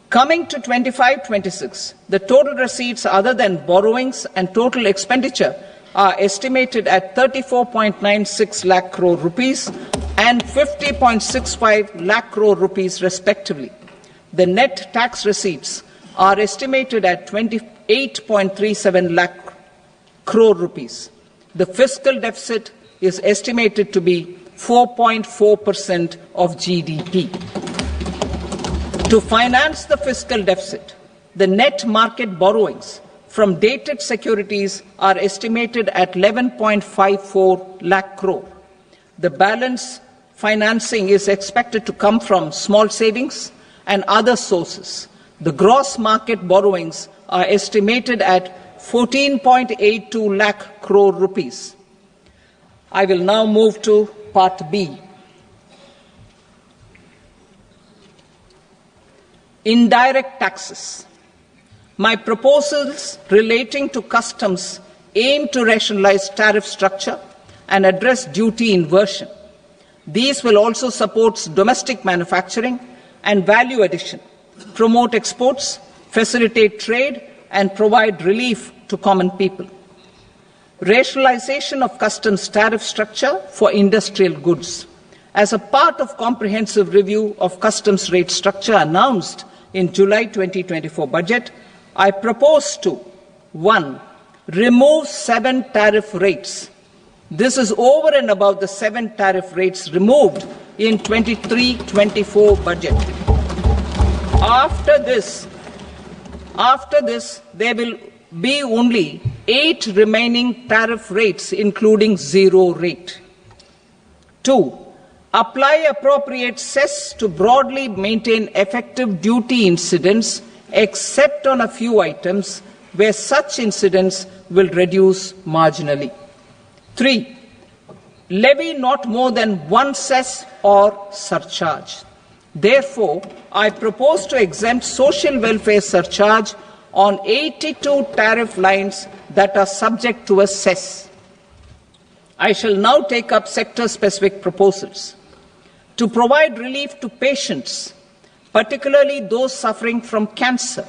Coming to 25-26, the total receipts other than borrowings and total expenditure are estimated at 34.96 lakh crore rupees and 50.65 lakh crore rupees respectively. The net tax receipts are estimated at 20 8.37 lakh crore rupees. The fiscal deficit is estimated to be 4.4% of GDP. To finance the fiscal deficit, the net market borrowings from dated securities are estimated at 11.54 lakh crore. The balance financing is expected to come from small savings and other sources. The gross market borrowings are estimated at 14.82 lakh crore rupees. I will now move to Part B. Indirect taxes. My proposals relating to customs aim to rationalize tariff structure and address duty inversion. These will also support domestic manufacturing and value addition, promote exports, facilitate trade, and provide relief to common people. Rationalization of customs tariff structure for industrial goods. As a part of comprehensive review of customs rate structure announced in July 2024 budget, I propose to 1. Remove 7 tariff rates. This is over and above the 7 tariff rates removed in 23-24 budget. After this, there will be only 8 remaining tariff rates, including 0 rate. 2. Apply appropriate cess to broadly maintain effective duty incidence, except on a few items where such incidence will reduce marginally. 3. Levy not more than 1 cess or surcharge. Therefore, I propose to exempt social welfare surcharge on 82 tariff lines that are subject to a cess. I shall now take up sector-specific proposals. To provide relief to patients, particularly those suffering from cancer,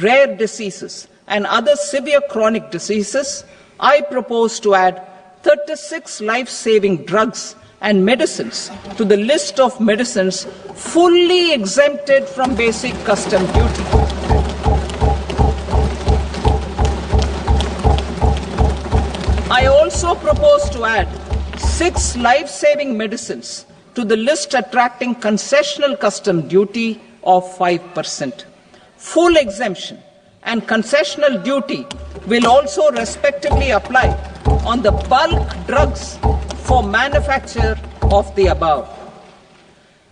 rare diseases, and other severe chronic diseases, I propose to add 36 life-saving drugs and medicines to the list of medicines fully exempted from basic custom duty. I also propose to add 6 life-saving medicines to the list attracting concessional custom duty of 5%. Full exemption and concessional duty will also respectively apply on the bulk drugs for manufacture of the above.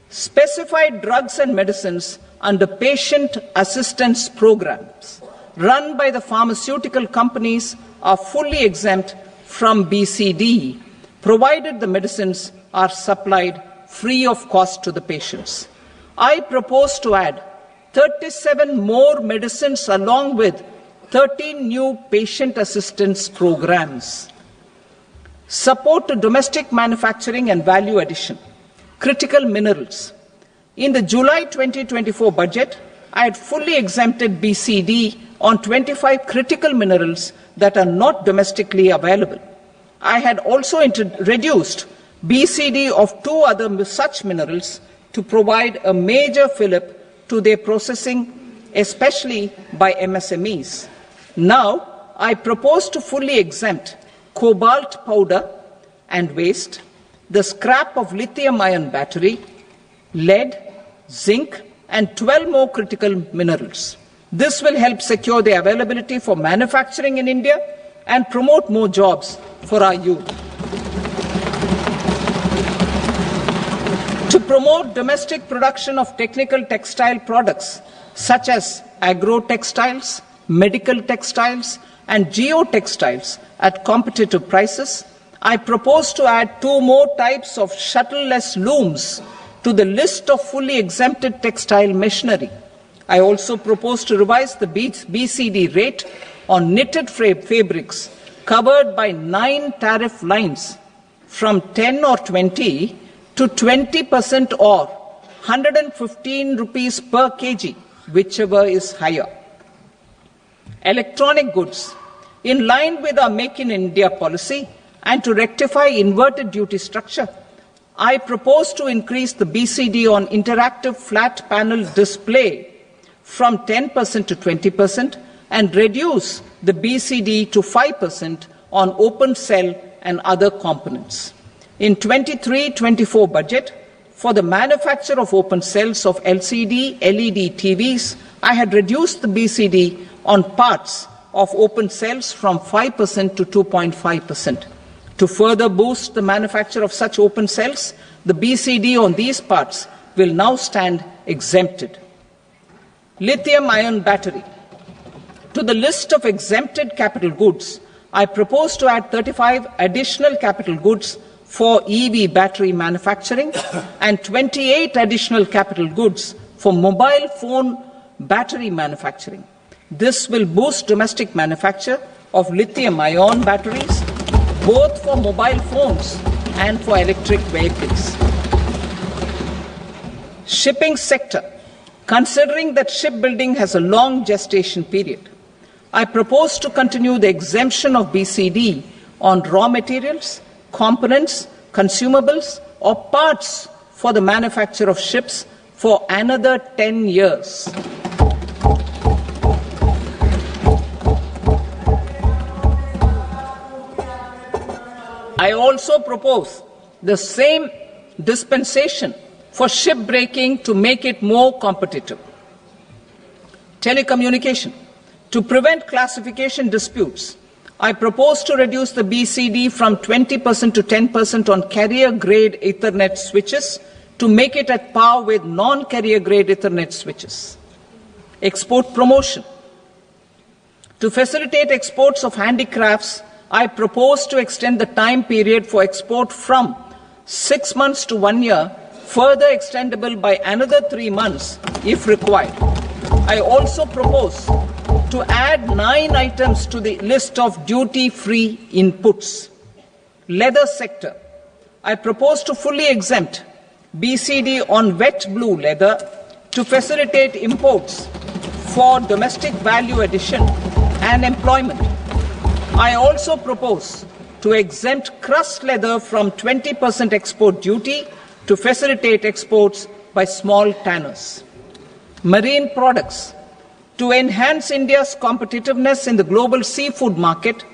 Specified drugs and medicines under patient assistance programs run by the pharmaceutical companies are fully exempt from BCD, provided the medicines are supplied free of cost to the patients. I propose to add 37 more medicines along with 13 new patient assistance programs. Support to domestic manufacturing and value addition. Critical minerals. In the July 2024 budget, I had fully exempted BCD on 25 critical minerals that are not domestically available. I had also reduced BCD of 2 other such minerals to provide a major fillip to their processing, especially by MSMEs. Now, I propose to fully exempt cobalt powder and waste, the scrap of lithium-ion battery, lead, zinc, and 12 more critical minerals. This will help secure the availability for manufacturing in India and promote more jobs for our youth. To promote domestic production of technical textile products such as agro-textiles, medical textiles, and geotextiles at competitive prices, I propose to add 2 more types of shuttle-less looms to the list of fully exempted textile machinery. I also propose to revise the BCD rate on knitted fabrics covered by 9 tariff lines from 10 or 20 to 20% or 115 rupees per kg, whichever is higher. Electronic goods. In line with our Make in India policy and to rectify inverted duty structure, I propose to increase the BCD on interactive flat panel display from 10% to 20% and reduce the BCD to 5% on open cell and other components. In 23-24 budget, for the manufacture of open cells of LCD, LED TVs, I had reduced the BCD on parts of open cells from 5% to 2.5%. To further boost the manufacture of such open cells, the BCD on these parts will now stand exempted. Lithium-ion battery. To the list of exempted capital goods, I propose to add 35 additional capital goods for EV battery manufacturing and 28 additional capital goods for mobile phone battery manufacturing. This will boost domestic manufacture of lithium-ion batteries, both for mobile phones and for electric vehicles. Shipping sector. Considering that shipbuilding has a long gestation period, I propose to continue the exemption of BCD on raw materials, components, consumables, or parts for the manufacture of ships for another 10 years. I also propose the same dispensation for shipbreaking to make it more competitive. Telecommunication. To prevent classification disputes, I propose to reduce the BCD from 20% to 10% on carrier-grade Ethernet switches to make it at par with non-carrier-grade Ethernet switches. Export promotion. To facilitate exports of handicrafts, I propose to extend the time period for export from 6 months to 1 year, further extendable by another 3 months if required. I also propose to add 9 items to the list of duty-free inputs. Leather sector. I propose to fully exempt BCD on wet blue leather to facilitate imports for domestic value addition and employment. I also propose to exempt crust leather from 20% export duty to facilitate exports by small tanners. Marine products. To enhance India's competitiveness in the global seafood market,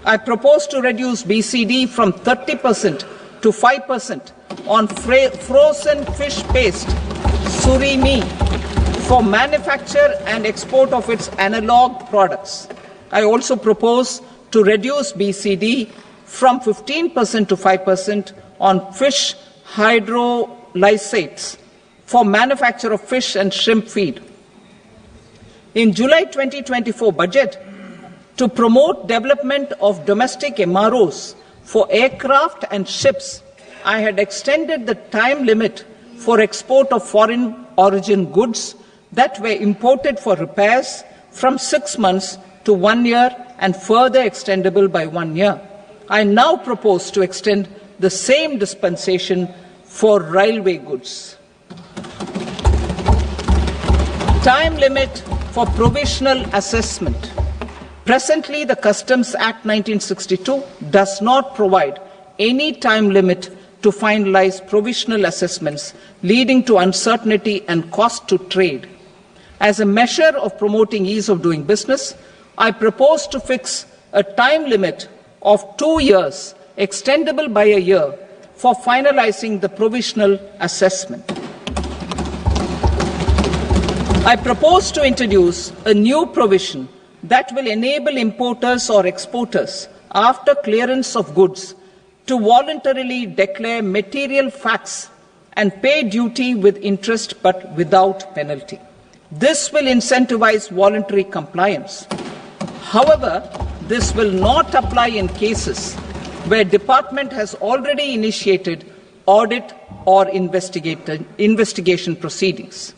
I propose to reduce BCD from 30% to 5% on frozen fish paste, surimi, for manufacture and export of its analog products. I also propose to reduce BCD from 15% to 5% on fish hydrolysates for manufacture of fish and shrimp feed. In July 2024 budget, to promote development of domestic MROs for aircraft and ships, I had extended the time limit for export of foreign origin goods that were imported for repairs from 6 months to 1 year and further extendable by 1 year. I now propose to extend the same dispensation for railway goods. Time limit for provisional assessment. Presently, the Customs Act 1962 does not provide any time limit to finalize provisional assessments, leading to uncertainty and cost to trade. As a measure of promoting ease of doing business, I propose to fix a time limit of 2 years, extendable by a year, for finalizing the provisional assessment. I propose to introduce a new provision that will enable importers or exporters, after clearance of goods, to voluntarily declare material facts and pay duty with interest but without penalty. This will incentivize voluntary compliance. However, this will not apply in cases where department has already initiated audit or investigation proceedings.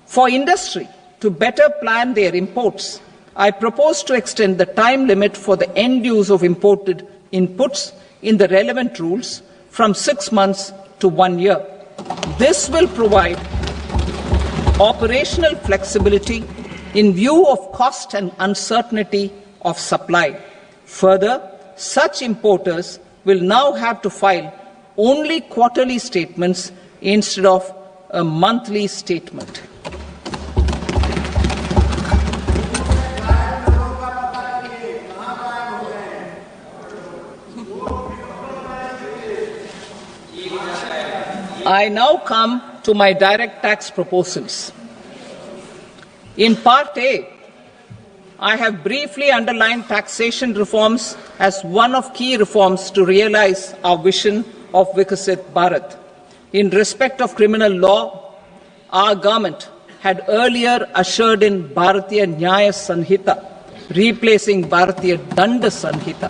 For industry to better plan their imports, I propose to extend the time limit for the end use of imported inputs in the relevant rules from 6 months to 1 year. This will provide operational flexibility in view of cost and uncertainty of supply. Further, such importers will now have to file only quarterly statements instead of a monthly statement. I now come to my direct tax proposals. In Part A, I have briefly underlined taxation reforms as one of key reforms to realize our vision of Vikasit Bharat. In respect of criminal law, our government had earlier ushered in Bharatiya Nyaya Sanhita, replacing Bharatiya Danda Sanhita.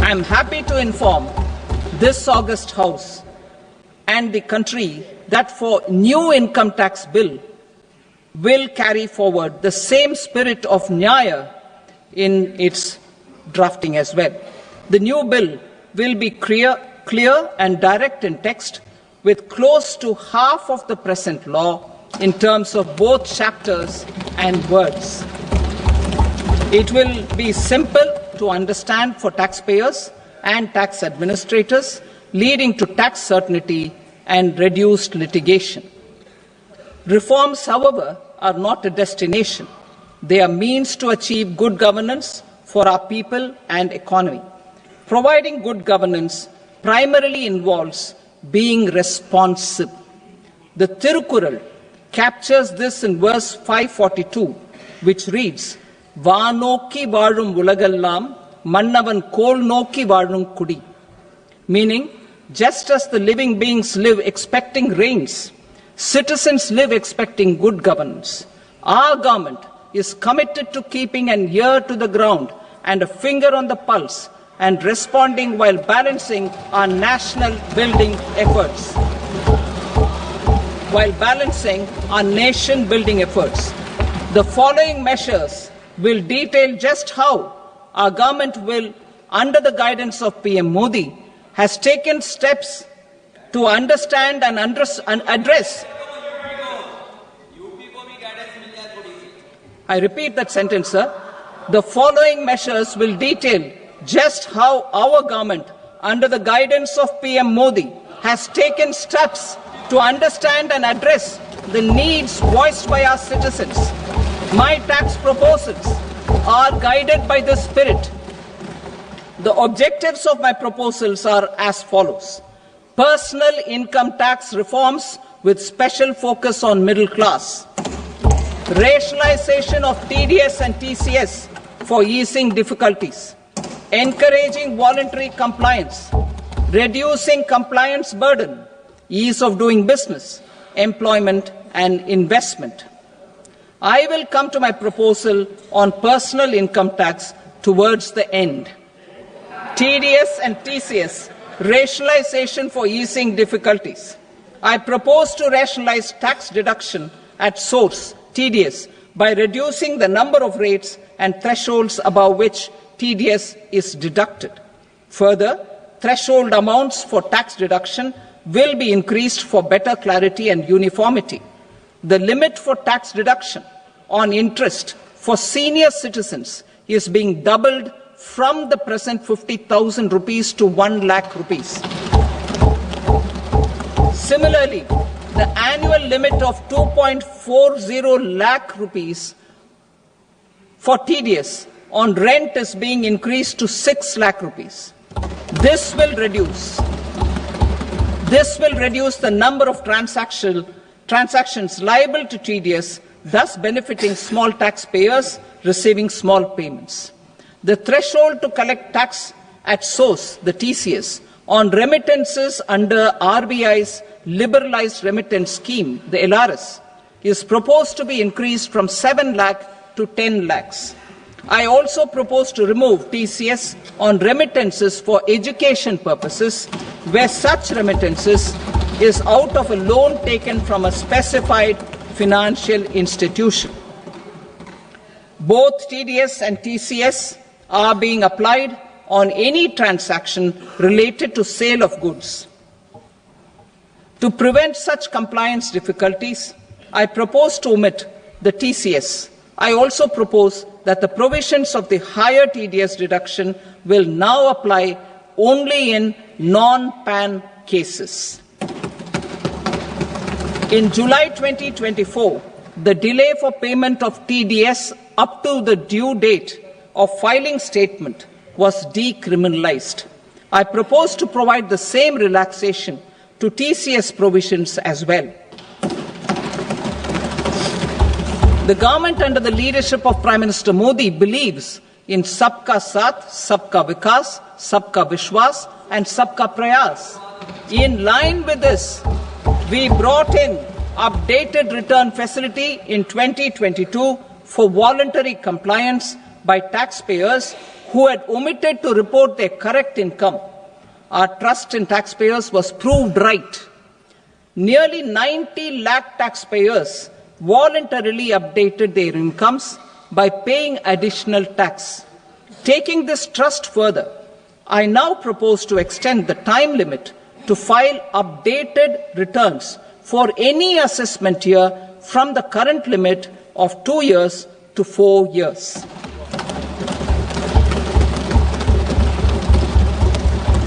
I am happy to inform this august House and the country that for new income tax bill will carry forward the same spirit of Nyaya in its drafting as well. The new bill will be clear and direct in text, with close to half of the present law in terms of both chapters and words. It will be simple to understand for taxpayers and tax administrators, leading to tax certainty and reduced litigation. Reforms, however, are not a destination. They are means to achieve good governance for our people and economy. Providing good governance primarily involves being responsive. The Tirukural captures this in verse 542, which reads, Vaanokki vaazhum ulagallam, mannavan kol nokki vaazhum kudi. Meaning, just as the living beings live expecting rains, citizens live expecting good governance. Our government is committed to keeping an ear to the ground and a finger on the pulse and responding while balancing our national building efforts. The following measures will detail just how our government will, under the guidance of PM Modi, has taken steps to understand and address. I repeat that sentence, sir. The following measures will detail just how our government, under the guidance of PM Modi, has taken steps to understand and address the needs voiced by our citizens. My tax proposals are guided by this spirit. The objectives of my proposals are as follows. Personal income tax reforms with special focus on middle class. Rationalization of TDS and TCS for easing difficulties. Encouraging voluntary compliance. Reducing compliance burden. Ease of doing business. Employment and investment. I will come to my proposal on personal income tax towards the end. TDS and TCS, rationalization for easing difficulties. I propose to rationalize tax deduction at source, TDS, by reducing the number of rates and thresholds above which TDS is deducted. Further, threshold amounts for tax deduction will be increased for better clarity and uniformity. The limit for tax deduction on interest for senior citizens is being doubled from the present 50,000 rupees to 1 lakh rupees. Similarly, the annual limit of 2.40 lakh rupees for TDS on rent is being increased to 6 lakh rupees. This will reduce the number of transactions liable to TDS, thus benefiting small taxpayers receiving small payments. The threshold to collect tax at source, the TCS, on remittances under RBI's liberalized remittance scheme, the LRS, is proposed to be increased from 7 lakh to 10 lakhs. I also propose to remove TCS on remittances for education purposes, where such remittances is out of a loan taken from a specified financial institution. Both TDS and TCS are being applied on any transaction related to sale of goods. To prevent such compliance difficulties, I propose to omit the TCS. I also propose that the provisions of the higher TDS deduction will now apply only in non-PAN cases. In July 2024, the delay for payment of TDS up to the due date of filing statement was decriminalized. I propose to provide the same relaxation to TCS provisions as well. The government under the leadership of Prime Minister Modi believes in Sabka Saath, Sabka Vikas, Sabka Vishwas and Sabka Prayas. In line with this, we brought in updated return facility in 2022 for voluntary compliance by taxpayers who had omitted to report their correct income. Our trust in taxpayers was proved right. Nearly 90 lakh taxpayers voluntarily updated their incomes by paying additional tax. Taking this trust further, I now propose to extend the time limit to file updated returns for any assessment year from the current limit of 2 years to 4 years.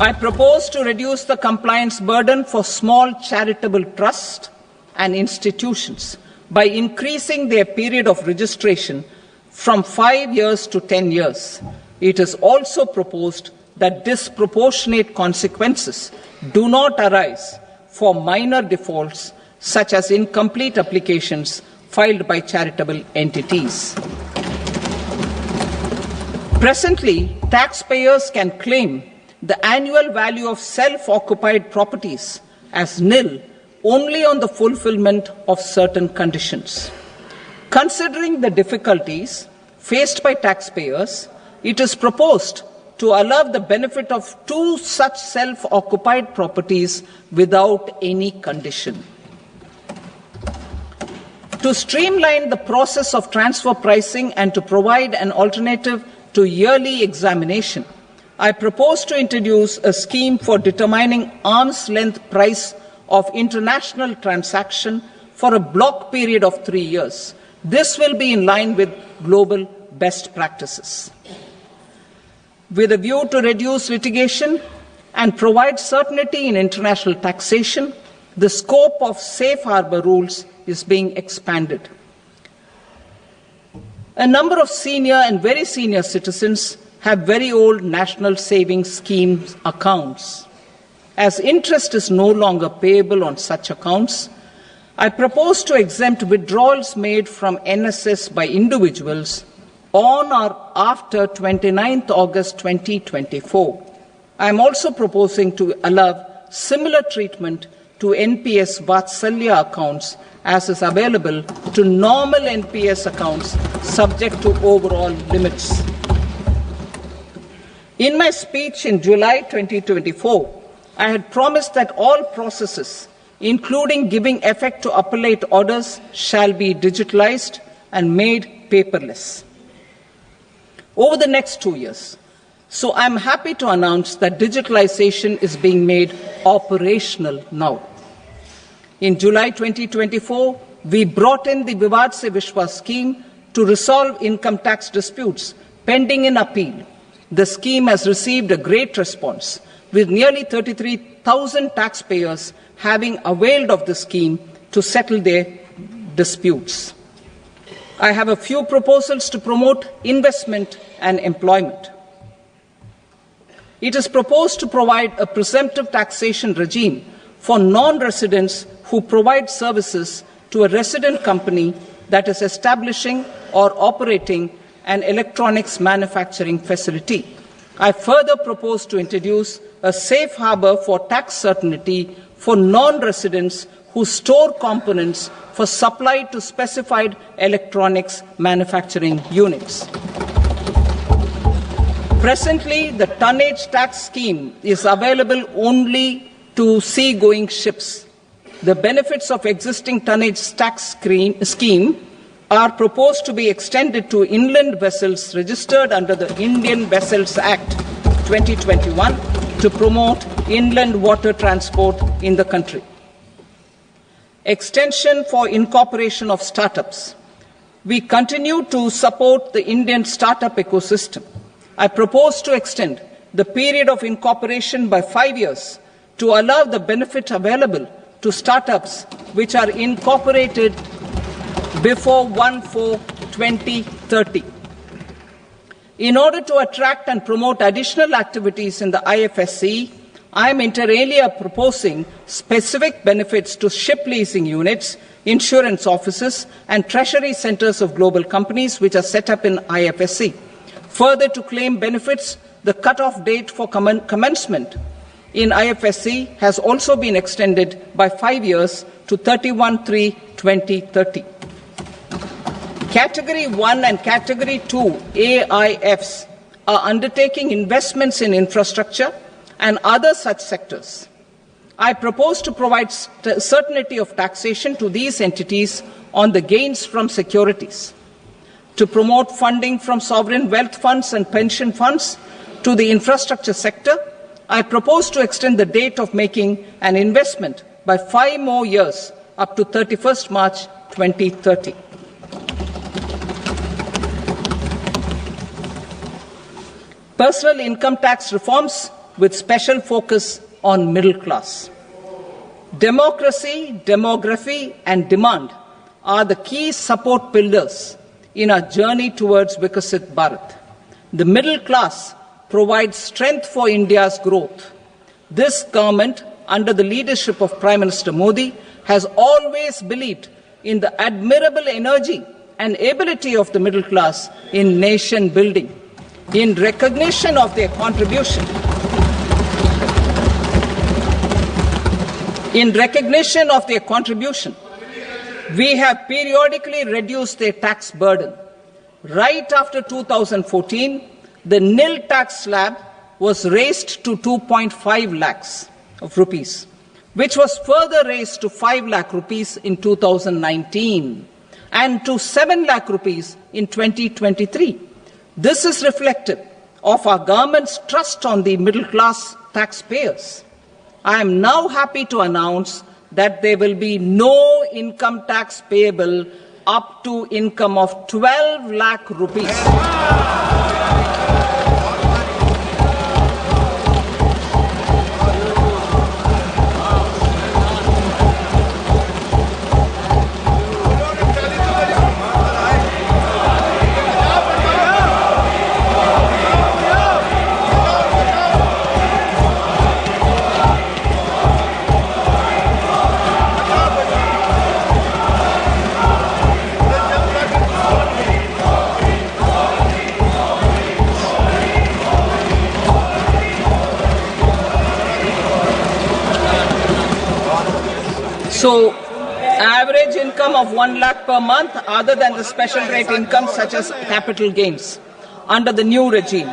I propose to reduce the compliance burden for small charitable trusts and institutions by increasing their period of registration from 5 years to 10 years. It is also proposed that disproportionate consequences do not arise for minor defaults such as incomplete applications filed by charitable entities. Presently, taxpayers can claim the annual value of self-occupied properties as nil only on the fulfillment of certain conditions. Considering the difficulties faced by taxpayers, it is proposed to allow the benefit of 2 such self-occupied properties without any condition. To streamline the process of transfer pricing and to provide an alternative to yearly examination, I propose to introduce a scheme for determining arm's length price of international transaction for a block period of 3 years. This will be in line with global best practices. With a view to reduce litigation and provide certainty in international taxation, the scope of safe harbor rules is being expanded. A number of senior and very senior citizens have very old national savings schemes accounts. As interest is no longer payable on such accounts, I propose to exempt withdrawals made from NSS by individuals on or after 29th August 2024. I am also proposing to allow similar treatment to NPS Vatsalya accounts as is available to normal NPS accounts subject to overall limits. In my speech in July 2024, I had promised that all processes, including giving effect to appellate orders, shall be digitalized and made paperless over the next 2 years. So I'm happy to announce that digitalization is being made operational now. In July 2024, we brought in the Vivad Se Vishwas scheme to resolve income tax disputes pending in appeal. The scheme has received a great response, with nearly 33,000 taxpayers having availed of the scheme to settle their disputes. I have a few proposals to promote investment and employment. It is proposed to provide a presumptive taxation regime for non-residents who provide services to a resident company that is establishing or operating an electronics manufacturing facility. I further propose to introduce a safe harbor for tax certainty for non-residents who store components for supply to specified electronics manufacturing units. Presently, the tonnage tax scheme is available only to sea-going ships. The benefits of existing tonnage tax scheme are proposed to be extended to inland vessels registered under the Indian Vessels Act 2021 to promote inland water transport in the country. Extension for incorporation of startups. We continue to support the Indian startup ecosystem. I propose to extend the period of incorporation by 5 years to allow the benefit available to startups which are incorporated before 1/4/2030. In order to attract and promote additional activities in the IFSC, I am inter alia proposing specific benefits to ship leasing units, insurance offices, and treasury centers of global companies which are set up in IFSC. Further, to claim benefits, the cut-off date for commencement in IFSC has also been extended by 5 years to 31/3/2030. Category 1 and Category 2 AIFs are undertaking investments in infrastructure and other such sectors. I propose to provide certainty of taxation to these entities on the gains from securities, to promote funding from sovereign wealth funds and pension funds to the infrastructure sector. I propose to extend the date of making an investment by 5 more years up to 31st March 2030. Personal income tax reforms with special focus on middle class. Democracy, demography, and demand are the key support pillars in our journey towards Vikasit Bharat. The middle class provides strength for India's growth. This government, under the leadership of Prime Minister Modi, has always believed in the admirable energy and ability of the middle class in nation building. In recognition of their contribution, we have periodically reduced their tax burden. Right after 2014, the nil tax slab was raised to 2.5 lakhs of rupees, which was further raised to 5 lakh rupees in 2019 and to 7 lakh rupees in 2023. This is reflective of our government's trust on the middle class taxpayers. I am now happy to announce that there will be no income tax payable up to income of 12 lakh rupees. So, average income of 1 lakh per month, other than the special rate income such as capital gains, under the new regime.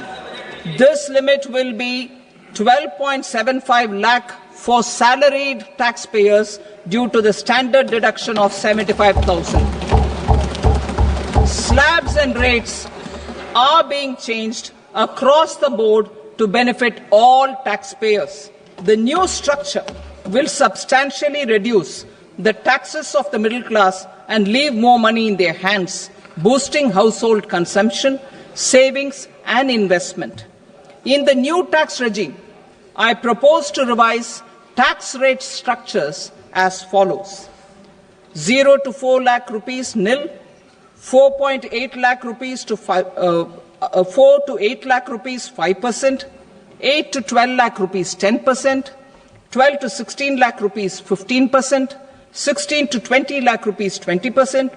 This limit will be 12.75 lakh for salaried taxpayers due to the standard deduction of 75,000. Slabs and rates are being changed across the board to benefit all taxpayers. The new structure will substantially reduce the taxes of the middle class and leave more money in their hands, boosting household consumption, savings, and investment. In the new tax regime, I propose to revise tax rate structures as follows: 0 to 4 lakh rupees nil, 4.8 lakh rupees to 4 to 8 lakh rupees 5%, 8 to 12 lakh rupees 10%, 12 to 16 lakh rupees 15%, 16 to 20 lakh rupees 20%,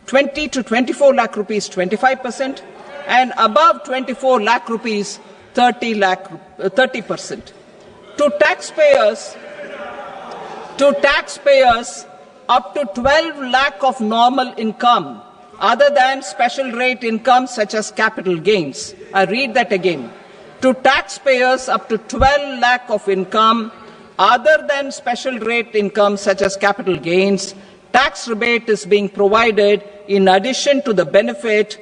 20 to 24 lakh rupees 25%, and above 24 lakh rupees 30%. To taxpayers up to 12 lakh of normal income, other than special rate income such as capital gains. I read that again. To taxpayers up to 12 lakh of income, other than special rate income such as capital gains, tax rebate is being provided in addition to the benefit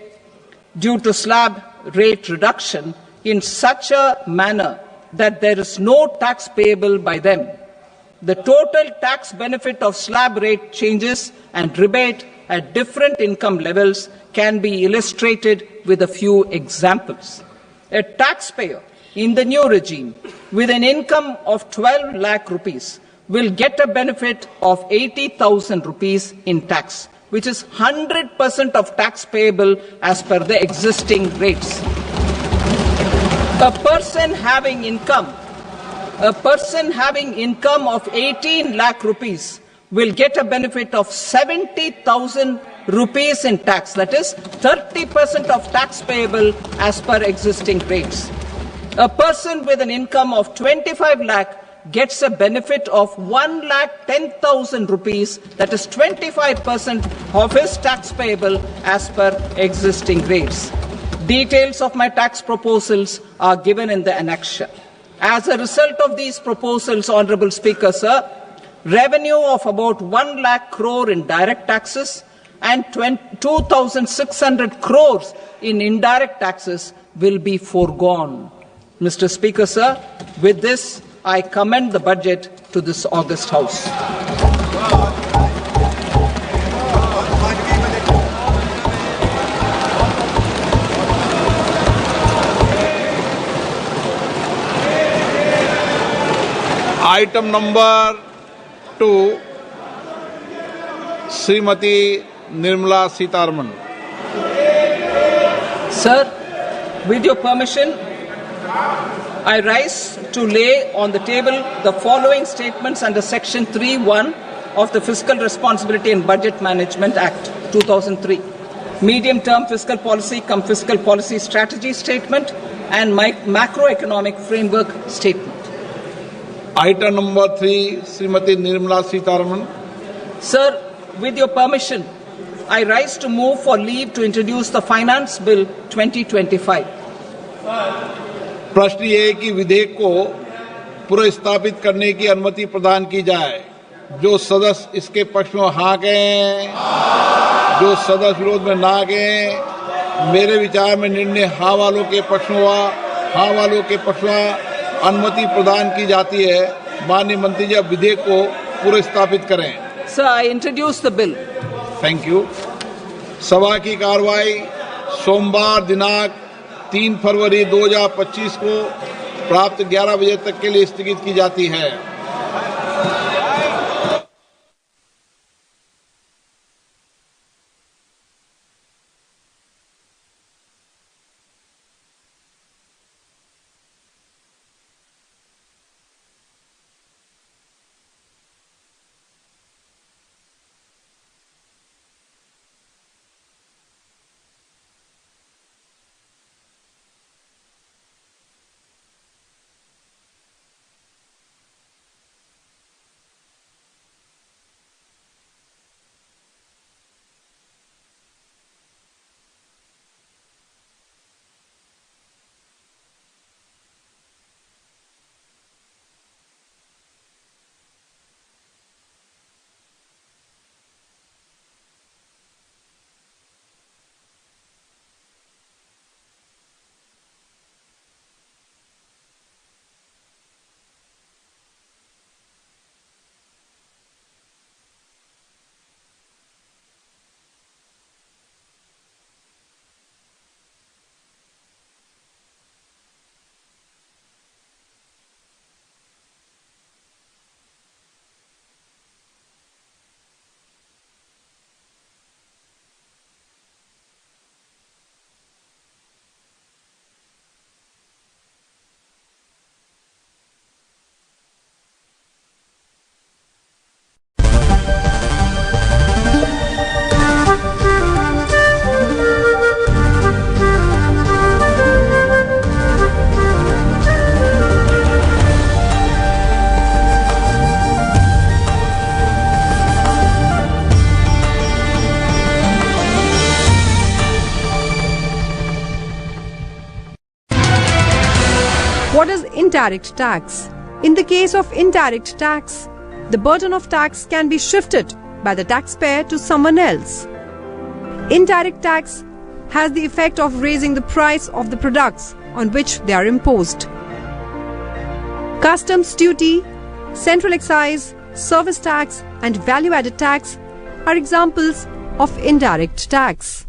due to slab rate reduction in such a manner that there is no tax payable by them. The total tax benefit of slab rate changes and rebate at different income levels can be illustrated with a few examples. A taxpayer in the new regime with an income of 12 lakh rupees will get a benefit of 80,000 rupees in tax, which is 100% of tax payable as per the existing rates. A person having income A person having income of 18 lakh rupees will get a benefit of 70,000 rupees in tax. That is 30% of tax payable as per existing rates. A person with an income of 25 lakh gets a benefit of 1,10,000 rupees, that is 25% of his tax payable as per existing rates. Details of my tax proposals are given in the annexure. As a result of these proposals, Honourable Speaker, sir, revenue of about 1 lakh crore in direct taxes and 2,600 crores in indirect taxes will be foregone. Mr. Speaker, sir, with this, I commend the budget to this august House.
Item number 2, Srimati Nirmala Sitharaman.
Sir, with your permission, I rise to lay on the table the following statements under Section 3(1) of the Fiscal Responsibility and Budget Management Act 2003. Medium-term fiscal policy cum fiscal policy strategy statement and macroeconomic framework statement.
Item number 3, Srimati Nirmala Sitharaman.
Sir, with your permission, I rise to move for leave to introduce the Finance Bill 2025.
प्रश्न ये है कि विधेयक को पुनर्स्थापित करने की अनुमति प्रदान की जाए। जो सदस्य इसके पक्ष में हाँ कहें, जो सदस्य विरोध में ना कहें। मेरे विचार में निर्णय हाँ वालों के पक्ष में हुआ, हाँ वालों के पक्ष में अनुमति प्रदान की जाती है। माननीय मंत्री जी, अब विधेयक को पुनर्स्थापित करें।
Sir, I introduce the bill.
Thank you. सभा की कार्रवाई सोमवार दिनांक 3 फरवरी 2025 को प्राप्त 11 बजे तक के लिए स्थगित की जाती है।
What is indirect tax? In the case of indirect tax, the burden of tax can be shifted by the taxpayer to someone else. Indirect tax has the effect of raising the price of the products on which they are imposed. Customs duty, central excise, service tax and value-added tax are examples of indirect tax.